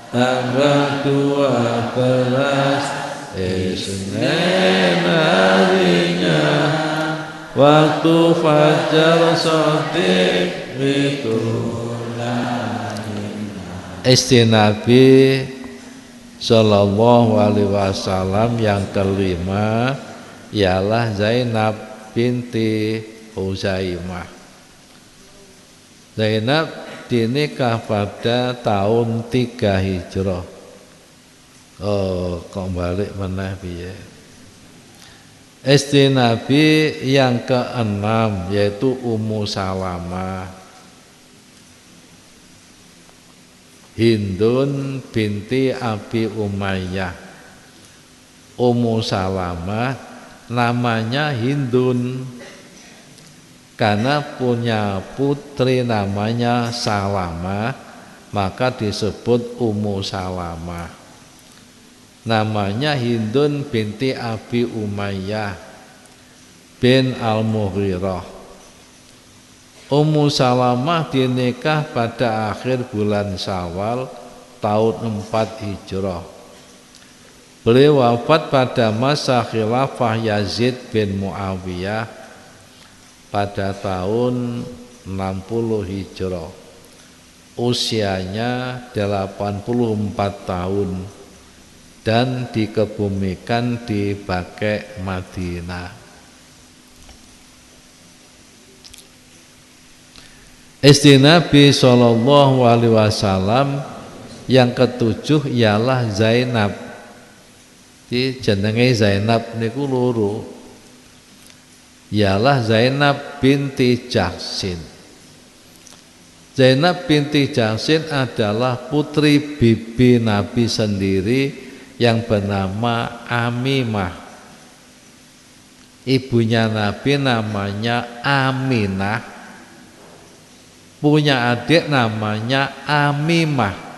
Tanggal 12 Isnin harinya, waktu fajar shadiq itu istri Nabi Sallallahu Alaihi Wasallam yang kelima ialah Zainab binti Huzaimah. Zainab dinikah pada tahun 3 Hijrah. Oh, kok balik meneh piye? Istri Nabi yang keenam yaitu Ummu Salamah Hindun binti Abi Umayyah. Ummu Salamah namanya Hindun karena punya putri namanya Salamah, maka disebut Ummu Salamah. Namanya Hindun binti Abi Umayyah bin Al-Mughirah. Ummu Salamah dinikah pada akhir bulan Syawal tahun 4 Hijrah. Beliau wafat pada masa khilafah Yazid bin Muawiyah pada tahun 60 Hijrah. Usianya 84 tahun dan dikebumikan di Baqi' Madinah. Istri Nabi Sallallahu Alaihi Wasallam yang ketujuh ialah Zainab. Di jenenge Zainab niku loro. Ialah Zainab binti Jahsin. Zainab binti Jahsin adalah putri bibi Nabi sendiri yang bernama Amimah. Ibunya Nabi namanya Aminah, punya adik namanya Amimah.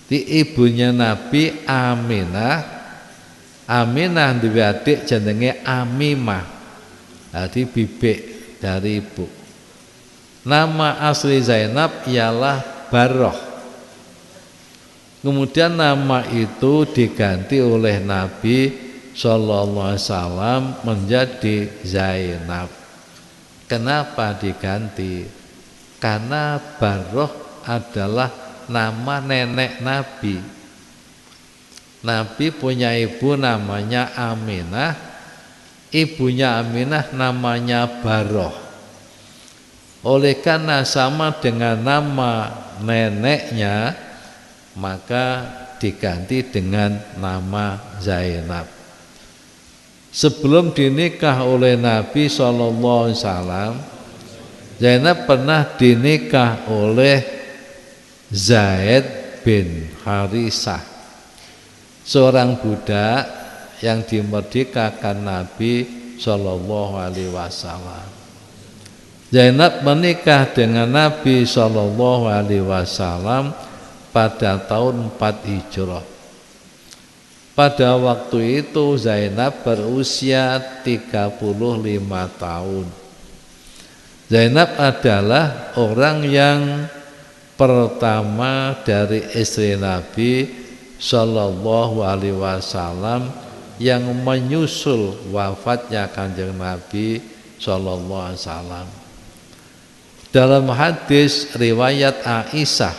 Di ibunya Nabi Aminah, Aminah duwe adik jenenge Amimah. Jadi bibik dari ibu. Nama asli Zainab ialah Barroh. Kemudian nama itu diganti oleh Nabi Sallallahu Alaihi Wasallam menjadi Zainab. Kenapa diganti? Karena Barroh adalah nama nenek Nabi. Nabi punya ibu namanya Aminah, ibunya Aminah namanya Barroh. Oleh karena sama dengan nama neneknya, maka diganti dengan nama Zainab. Sebelum dinikah oleh Nabi SAW, Zainab pernah dinikah oleh Zaid bin Harisah, seorang budak yang dimerdekakan Nabi Shallallahu Alaihi Wasallam. Zainab menikah dengan Nabi Shallallahu Alaihi Wasallam pada tahun 4 Hijrah. Pada waktu itu Zainab berusia 35 tahun. Zainab adalah orang yang pertama dari istri Nabi Shallallahu Alaihi Wasallam yang menyusul wafatnya Kanjeng Nabi Shallallahu Alaihi Wasallam. Dalam hadis riwayat Aisyah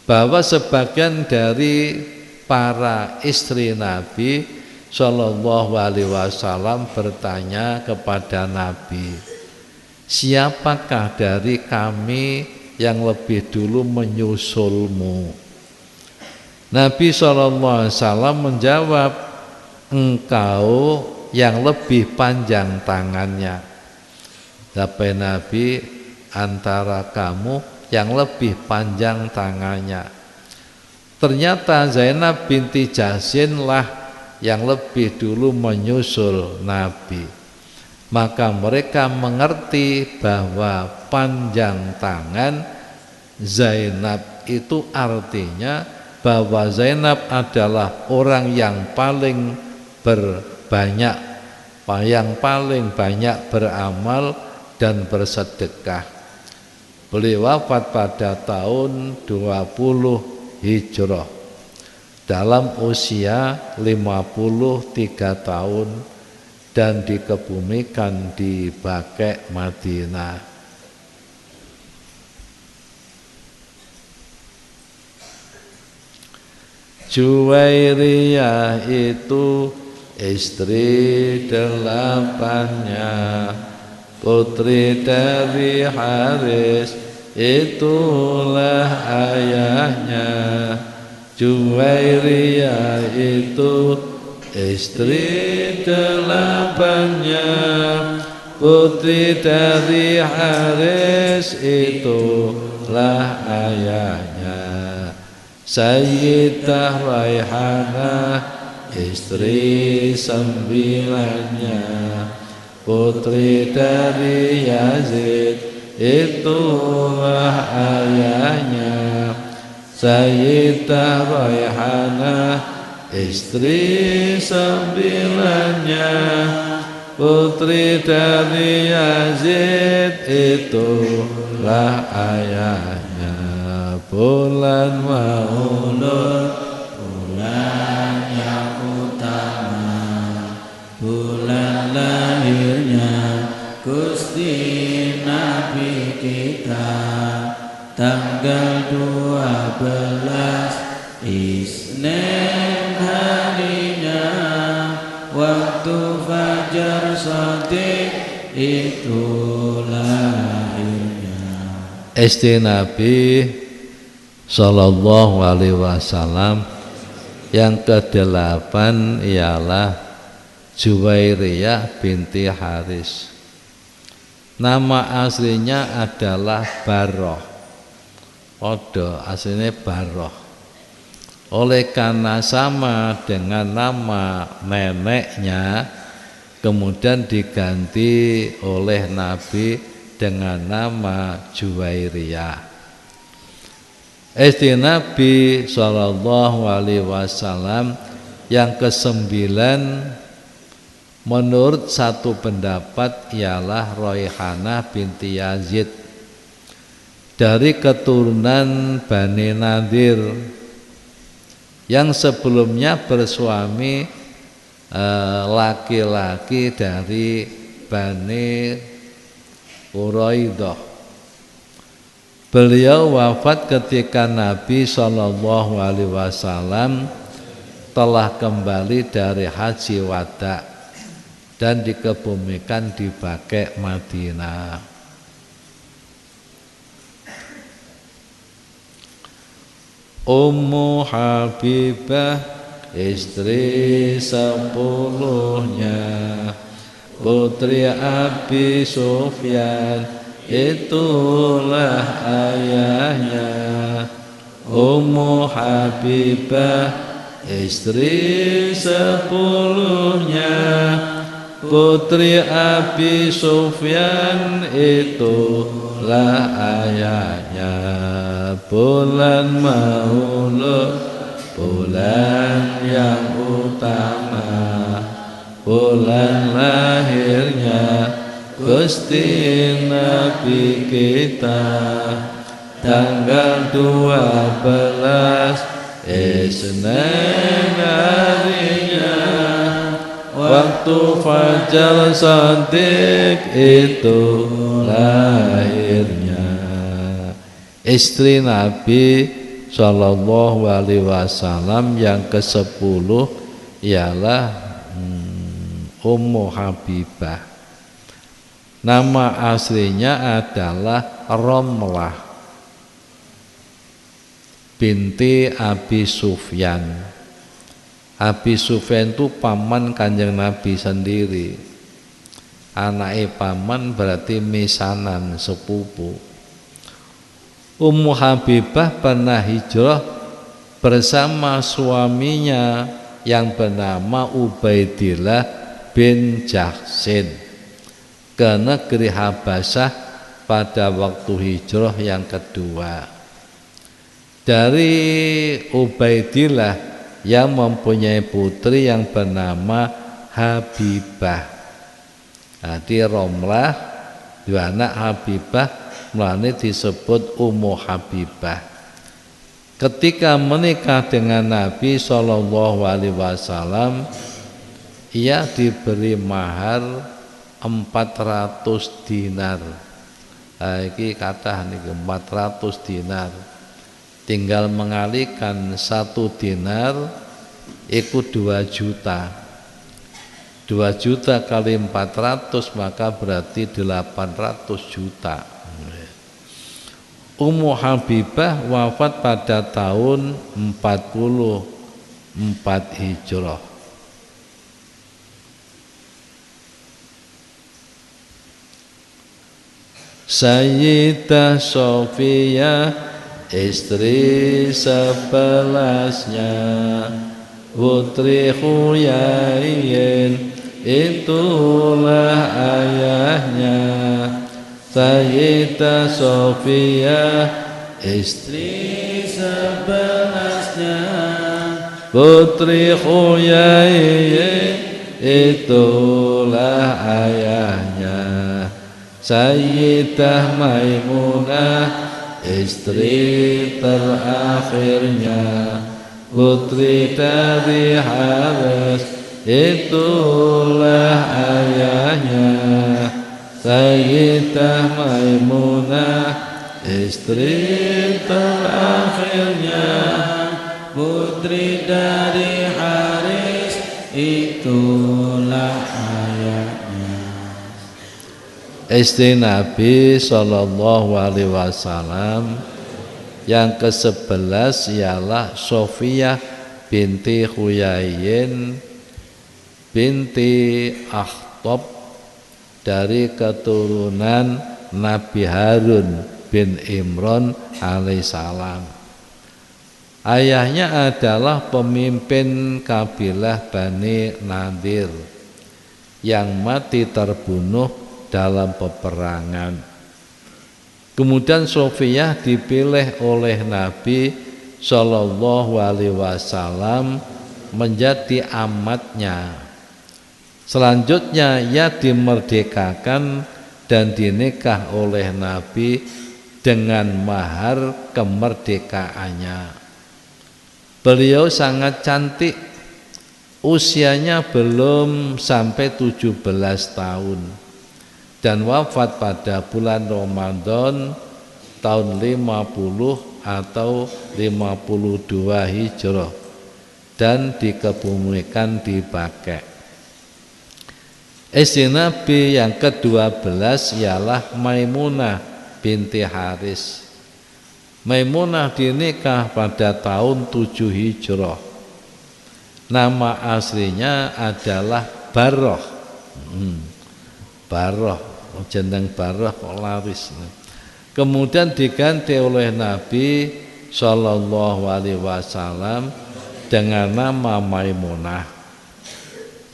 bahwa sebagian dari para istri Nabi Shallallahu Alaihi Wasallam bertanya kepada Nabi, siapakah dari kami yang lebih dulu menyusulmu? Nabi Shallallahu Alaihi Wasallam menjawab, engkau yang lebih panjang tangannya. Sampai Nabi, antara kamu yang lebih panjang tangannya. Ternyata Zainab binti Jahsin lah yang lebih dulu menyusul Nabi. Maka mereka mengerti bahwa panjang tangan Zainab itu artinya bahwa Zainab adalah orang yang paling berbanyak, yang paling banyak beramal dan bersedekah. Beliau wafat pada tahun 20 Hijrah dalam usia 53 tahun dan dikebumikan di Baqi' Madinah. Juwairiyah itu istri delapannya, putri dari Haris, itulah ayahnya. Juwairiyah itu istri delapannya, putri dari Haris, itulah ayahnya. Sayyidah Raihanah istri sembilannya, putri dari Yazid, itulah ayahnya. Sayyidah Raihanah istri sembilannya, putri dari Yazid, itulah ayahnya. Bulan Maulud, bulan yang utama, bulan lahirnya Gusti Nabi kita, tanggal 12 Isnin harinya, waktu fajar shadiq itu lahirnya. Istri Nabi Sallallahu Alaihi Wasallam yang ke-8 ialah Juwairiyah binti Haris. Nama aslinya adalah Barroh. Odo aslinya Barroh. Oleh karena sama dengan nama neneknya, kemudian diganti oleh Nabi dengan nama Juwairiyah. Istri Nabi Shallallahu Alaihi Wasallam yang ke-9 menurut satu pendapat ialah Raihanah binti Yazid dari keturunan Bani Nadir yang sebelumnya bersuami laki-laki dari Bani Quraidah. Beliau wafat ketika Nabi Shallallahu Alaihi Wasallam telah kembali dari haji wada dan dikebumikan di Baqi' Madinah. Ummu Habibah istri 10-nya, putri Abi Sufyan, itulah ayahnya. Ummu Habibah istri sepuluhnya, putri Abi Sufyan itulah ayahnya. Bulan Maulud, bulan yang utama, bulan lahirnya Gusti Nabi kita, tanggal 12 Isnin harinya, waktu fajar shadiq itu lahirnya. Istri Nabi Sallallahu Alaihi Wasallam yang ke-10 ialah Ummu Habibah. Nama aslinya adalah Romlah binti Abi Sufyan. Abi Sufyan itu paman Kanjeng Nabi sendiri. Anaknya paman berarti misanan, sepupu. Ummu Habibah pernah hijrah bersama suaminya yang bernama Ubaidillah bin Jahsin ke negeri Habasyah pada waktu hijrah yang kedua. Dari Ubaidillah yang mempunyai putri yang bernama Habibah. Jadi Romlah dua anak Habibah, mulane disebut Ummu Habibah. Ketika menikah dengan Nabi Shallallahu Alaihi Wasallam, ia diberi mahar 400 dinar. Iki kata nih 400 dinar. Tinggal mengalihkan 1 dinar ikut 2 juta. 2 juta kali 400 maka berarti 800 juta. Ummu Habibah wafat pada tahun 44 Hijrah. Sayyidah Sofiyah istri 11-nya, putri Huyaiyin itulah ayahnya. Sayyidah Sofiyah istri 11-nya, putri Huyaiyin itulah ayahnya. Sayyidah Maimunah istri terakhirnya, putri dari Haris itulah ayahnya. Sayyidah Maimunah istri terakhirnya, putri dari Haris itulah ayahnya. Istri Nabi Sallallahu Alaihi Wasallam yang ke-11 ialah Sofiyah binti Huyaiyin binti Akhtab dari keturunan Nabi Harun bin Imran alaihissalam. Ayahnya adalah pemimpin kabilah Bani Nadir yang mati terbunuh dalam peperangan. Kemudian Sofiyah dipilih oleh Nabi Shallallahu Alaihi Wasallam menjadi amatnya. Selanjutnya ia dimerdekakan dan dinikah oleh Nabi dengan mahar kemerdekaannya. Beliau sangat cantik, usianya belum sampai 17 tahun. Dan wafat pada bulan Ramadan tahun 50 atau 52 Hijrah dan dikebumikan di Bakek. Istri Nabi yang ke-12 ialah Maimunah binti Haris. Maimunah dinikah pada tahun 7 Hijrah. Nama aslinya adalah Barroh. Barroh jeneng Barrah kok laris. Kemudian diganti oleh Nabi Shallallahu Alaihi Wasallam dengan nama Maimunah.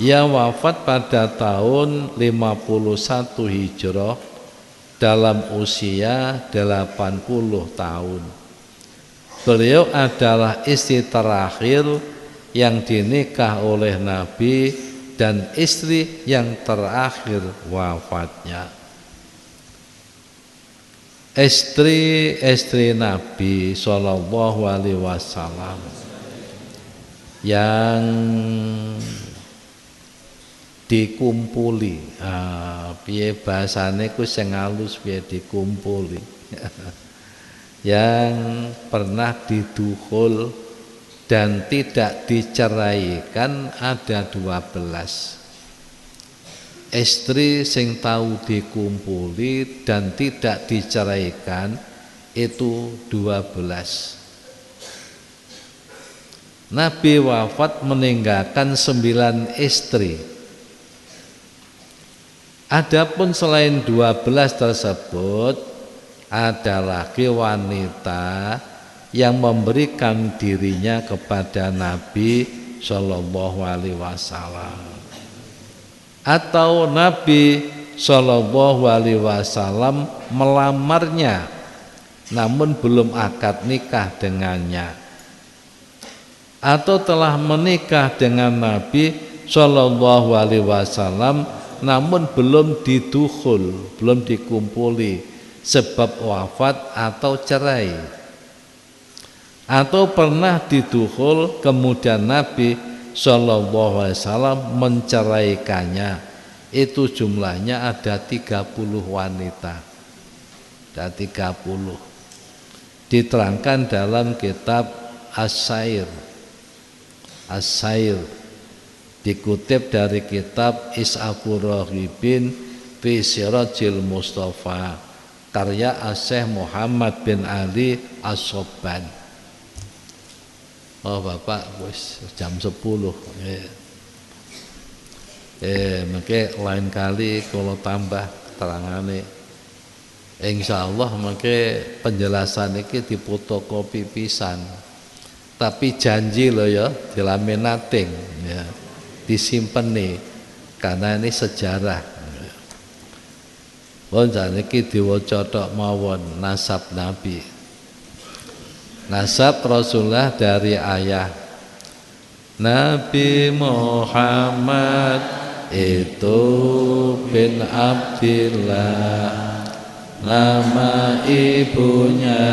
Ia wafat pada tahun 51 Hijrah dalam usia 80 tahun. Beliau adalah istri terakhir yang dinikah oleh Nabi dan istri yang terakhir wafatnya. Istri Nabi Shallallahu Alaihi Wasallam yang dikumpuli, piye bahasane ku sing halus, piye dikumpuli yang pernah didukhul dan tidak diceraikan ada 12. Istri sing tahu dikumpuli dan tidak diceraikan itu 12. Nabi wafat meninggalkan 9 istri. Adapun selain 12 tersebut ada lagi wanita yang memberikan dirinya kepada Nabi Shallallahu Alaihi Wasallam, atau Nabi Shallallahu Alaihi Wasallam melamarnya namun belum akad nikah dengannya, atau telah menikah dengan Nabi Shallallahu Alaihi Wasallam namun belum didukhul, belum dikumpuli sebab wafat atau cerai, atau pernah didukhul kemudian Nabi Shallallahu Alaihi Wasallam menceraikannya. Itu jumlahnya ada 30 wanita, ada 30. Diterangkan dalam kitab As-Sair, dikutip dari kitab Is'afur Raghibin fi Sirajil Mustafa karya Syekh Muhammad bin Ali As-Sobban. Oh Bapak, wis jam 10. Mengke lain kali kalau tambah terangane. Insyaallah mengke penjelasan iki difotokopi pisan. Tapi janji loh ya, dilaminating ya. Disimpen nih karena ini sejarah. Niki diwaca tok mawon nasab Nabi. Nasab Rasulullah dari ayah. Nabi Muhammad itu bin Abdillah, nama ibunya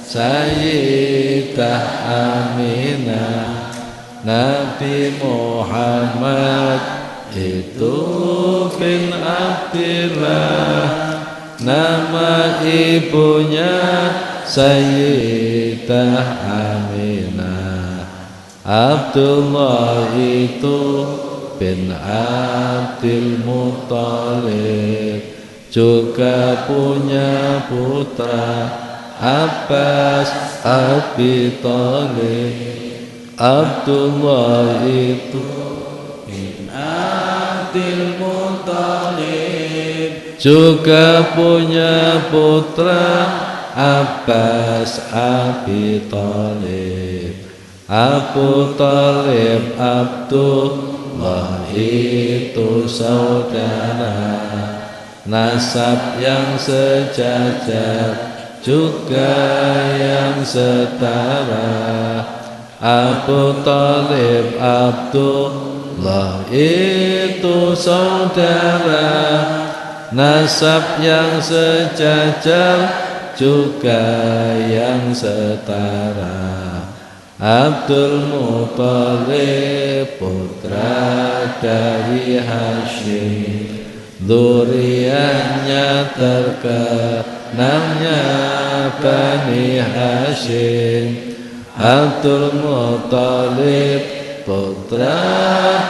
Sayyidah Aminah. Nabi Muhammad itu bin Abdillah, nama ibunya Sayyidah Aminah. Abdullah itu bin Abdul Muthalib, juga punya putra Abbas Abi Thalib. Abdullah itu bin Abdul Muthalib, juga punya putra Abbas Abi Thalib. Abu Thalib Abdullah itu saudara, nasab yang sejajar juga yang setara. Abu Thalib Abdullah itu saudara, nasab yang sejajar juga yang setara. Abdul Muthalib putra dari Hashim, dzurriyyahnya terkenalnya Bani Hashim. Abdul Muthalib putra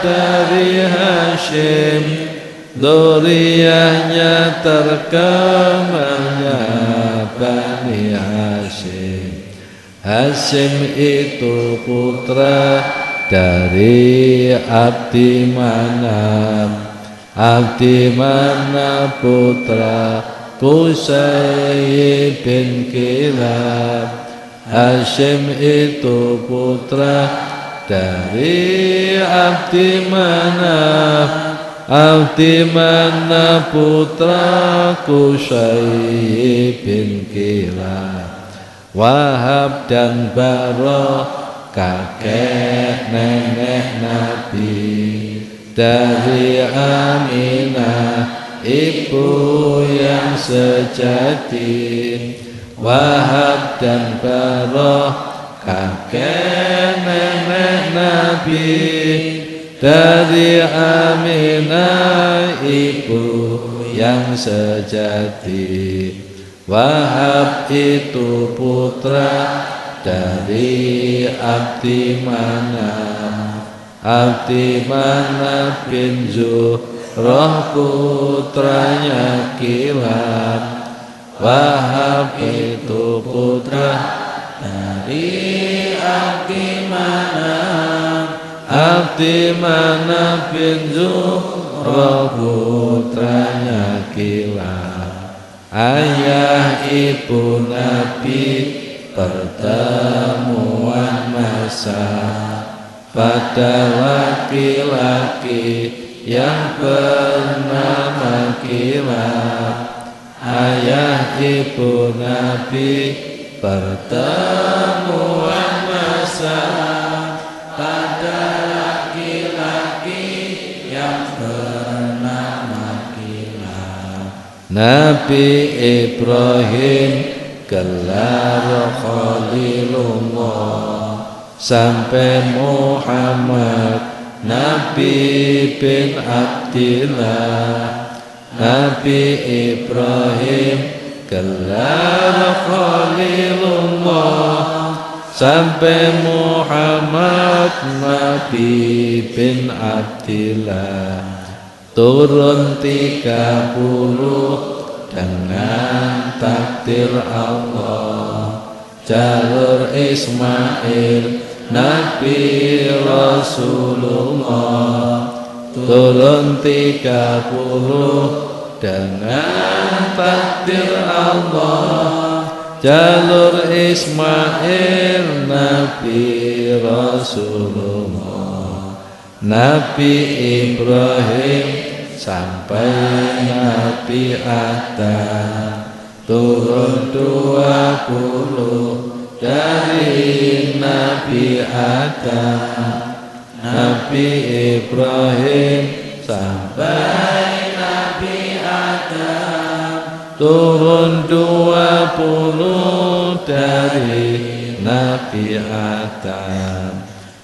dari Hashim, dzurriyyahnya terkenalnya Bani Hashim. Hashim itu putra dari Abdi Manaf, Abdi Manaf putra Qusay bin Kilab. Hashim itu putra dari Abdi Manaf. Abdi Manaf putra Qusay bin Kilab. Wahab dan Barok kakek nenek Nabi. Dari Aminah ibu yang sejati. Wahab dan Barok kakek nenek Nabi. Dari Aminah ibu yang sejati. Wahab itu putra dari Abdi Manaf. Abdi Manaf bin Zuhroh putranya Kilab. Wahab itu putra dari Abdi Manaf. Abdi Manaf bin Zuhroh putranya Kilab. Ayah ibu Nabi pertemuan masa pada laki-laki yang bernama Kilab. Ayah ibu Nabi pertemuan masa pada laki-laki yang bernama Kilab. Nabi Ibrahim gelar Khalilullah. Sampai Muhammad Nabi bin Abdillah. Nabi Ibrahim gelar Khalilullah. Sampai Muhammad Nabi bin Abdillah. Turun 30 dengan takdir Allah. Jalur Ismail Nabi Rasulullah. Turun 30 dengan takdir Allah. Jalur Ismail Nabi Rasulullah. Nabi Ibrahim sampai Nabi Adam. Turun 20 dari Nabi Adam. Nabi Ibrahim sampai Nabi Adam. Turun 20 dari Nabi Adam.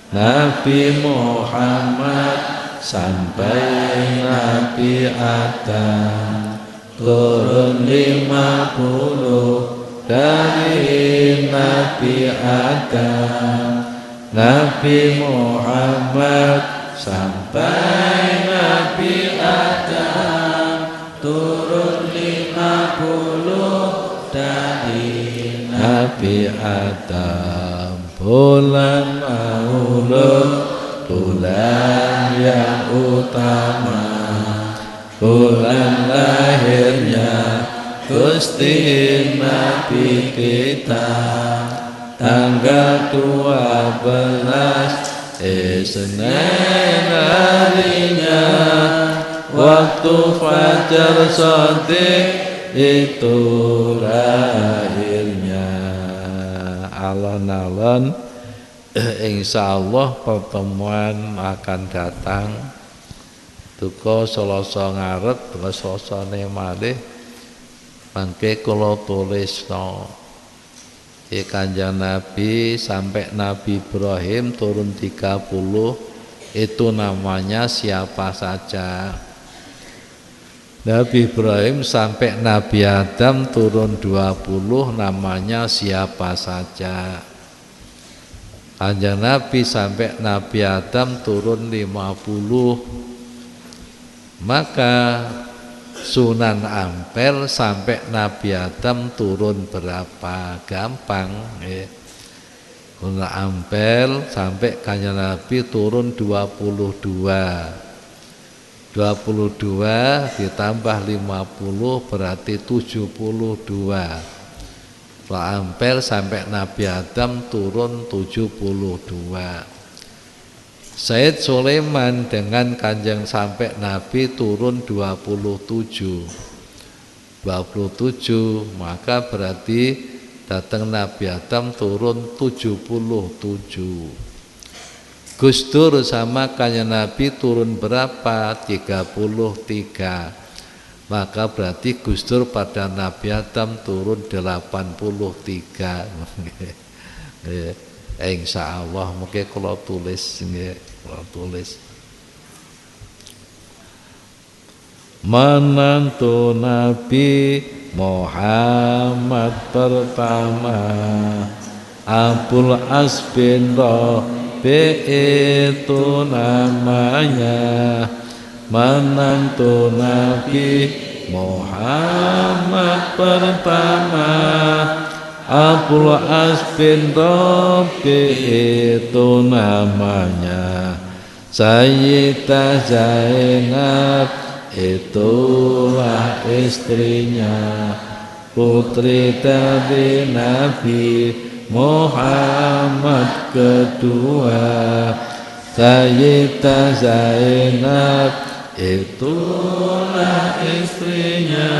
Nabi Muhammad sampai Nabi Adam. Turun 50 dari Nabi Adam. Nabi Muhammad sampai Nabi Adam. Turun 50 dari Nabi Adam. Bulan Maulud, bulan yang utama, bulan lahirnya Gusti Nabi kita. Tanggal 12 Isnin harinya, waktu fajar shadiq itu lahirnya. Alon-alon insyaallah pertemuan akan datang. Duka Selasa ngarep, Selasane malih mangke kula tulisno Kanjeng Nabi sampai Nabi Ibrahim turun 30 itu namanya siapa saja. Nabi Ibrahim sampai Nabi Adam turun 20 namanya siapa saja. Kanjeng Nabi sampai Nabi Adam turun 50. Maka Sunan Ampel sampai Nabi Adam turun berapa? Gampang Sunan Ampel sampai Kanjeng Nabi turun 22. 22 ditambah 50 berarti 72 ampere sampai Nabi Adam turun 72. Said Sulaiman dengan Kanjeng sampai Nabi turun 27, maka berarti datang Nabi Adam turun 77. Gus Dur sama Kanjeng Nabi turun berapa? 33, maka berarti Gus Dur pada Nabi Adam turun 83. Insya Allah mungkin kalau tulis menantu Nabi Muhammad pertama Abul As bin Rabi itu namanya, menantu Nabi Muhammad pertama Abul As bin Rabi itu namanya, Sayyidah Zainab itulah istrinya, putri dari Nabi Muhammad kedua. Sayyidah Zainab itulah istrinya,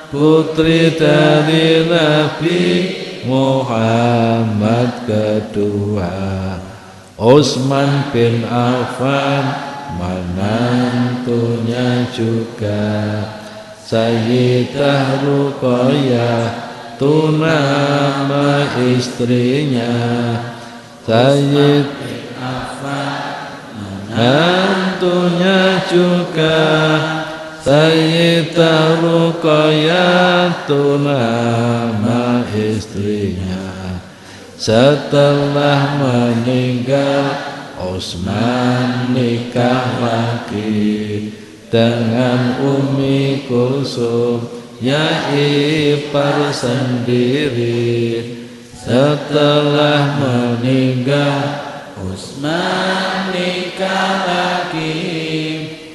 putri dari Nabi Muhammad kedua. Utsman bin Affan menantunya juga, Sayyidah Ruqayyah itu nama istrinya, Sayyid menantunya juga, Sayyidah Ruqayyah itu nama istrinya. Setelah meninggal Utsman nikah lagi dengan Ummi Kulsum, ya ipar sendiri. Setelah meninggal Utsman nikah lagi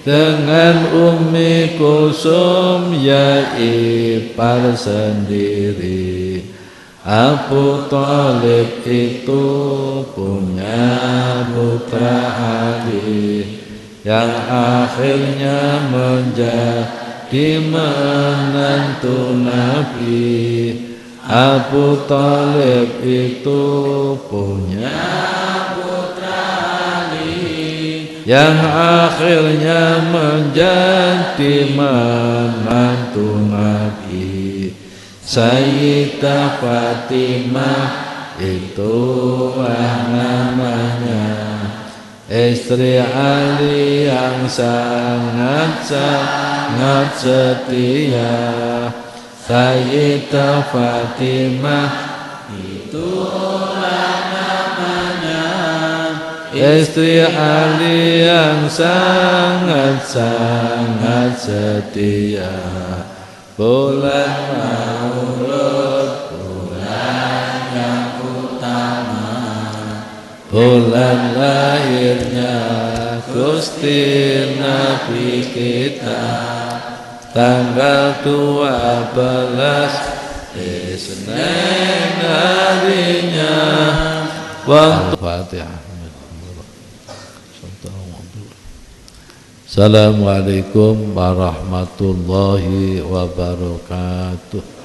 dengan Ummi Kulsum, ya ipar sendiri. Abu Thalib itu punya putra Ali yang akhirnya menjadi menantu Nabi. Abu Thalib itu punya putra Ali yang akhirnya menjadi menantu Nabi. Sayyidah Fatimah itulah namanya, istri Ali yang sangat setia. Sayyidah Fatimah itulah namanya, istri Ali yang sangat setia. Bulan Maulud, bulan yang utama, bulan lahirnya Gusti Nabi kita, tanggal 12 Senin harinya. Al-Fatihah. Assalamualaikum warahmatullahi wabarakatuh.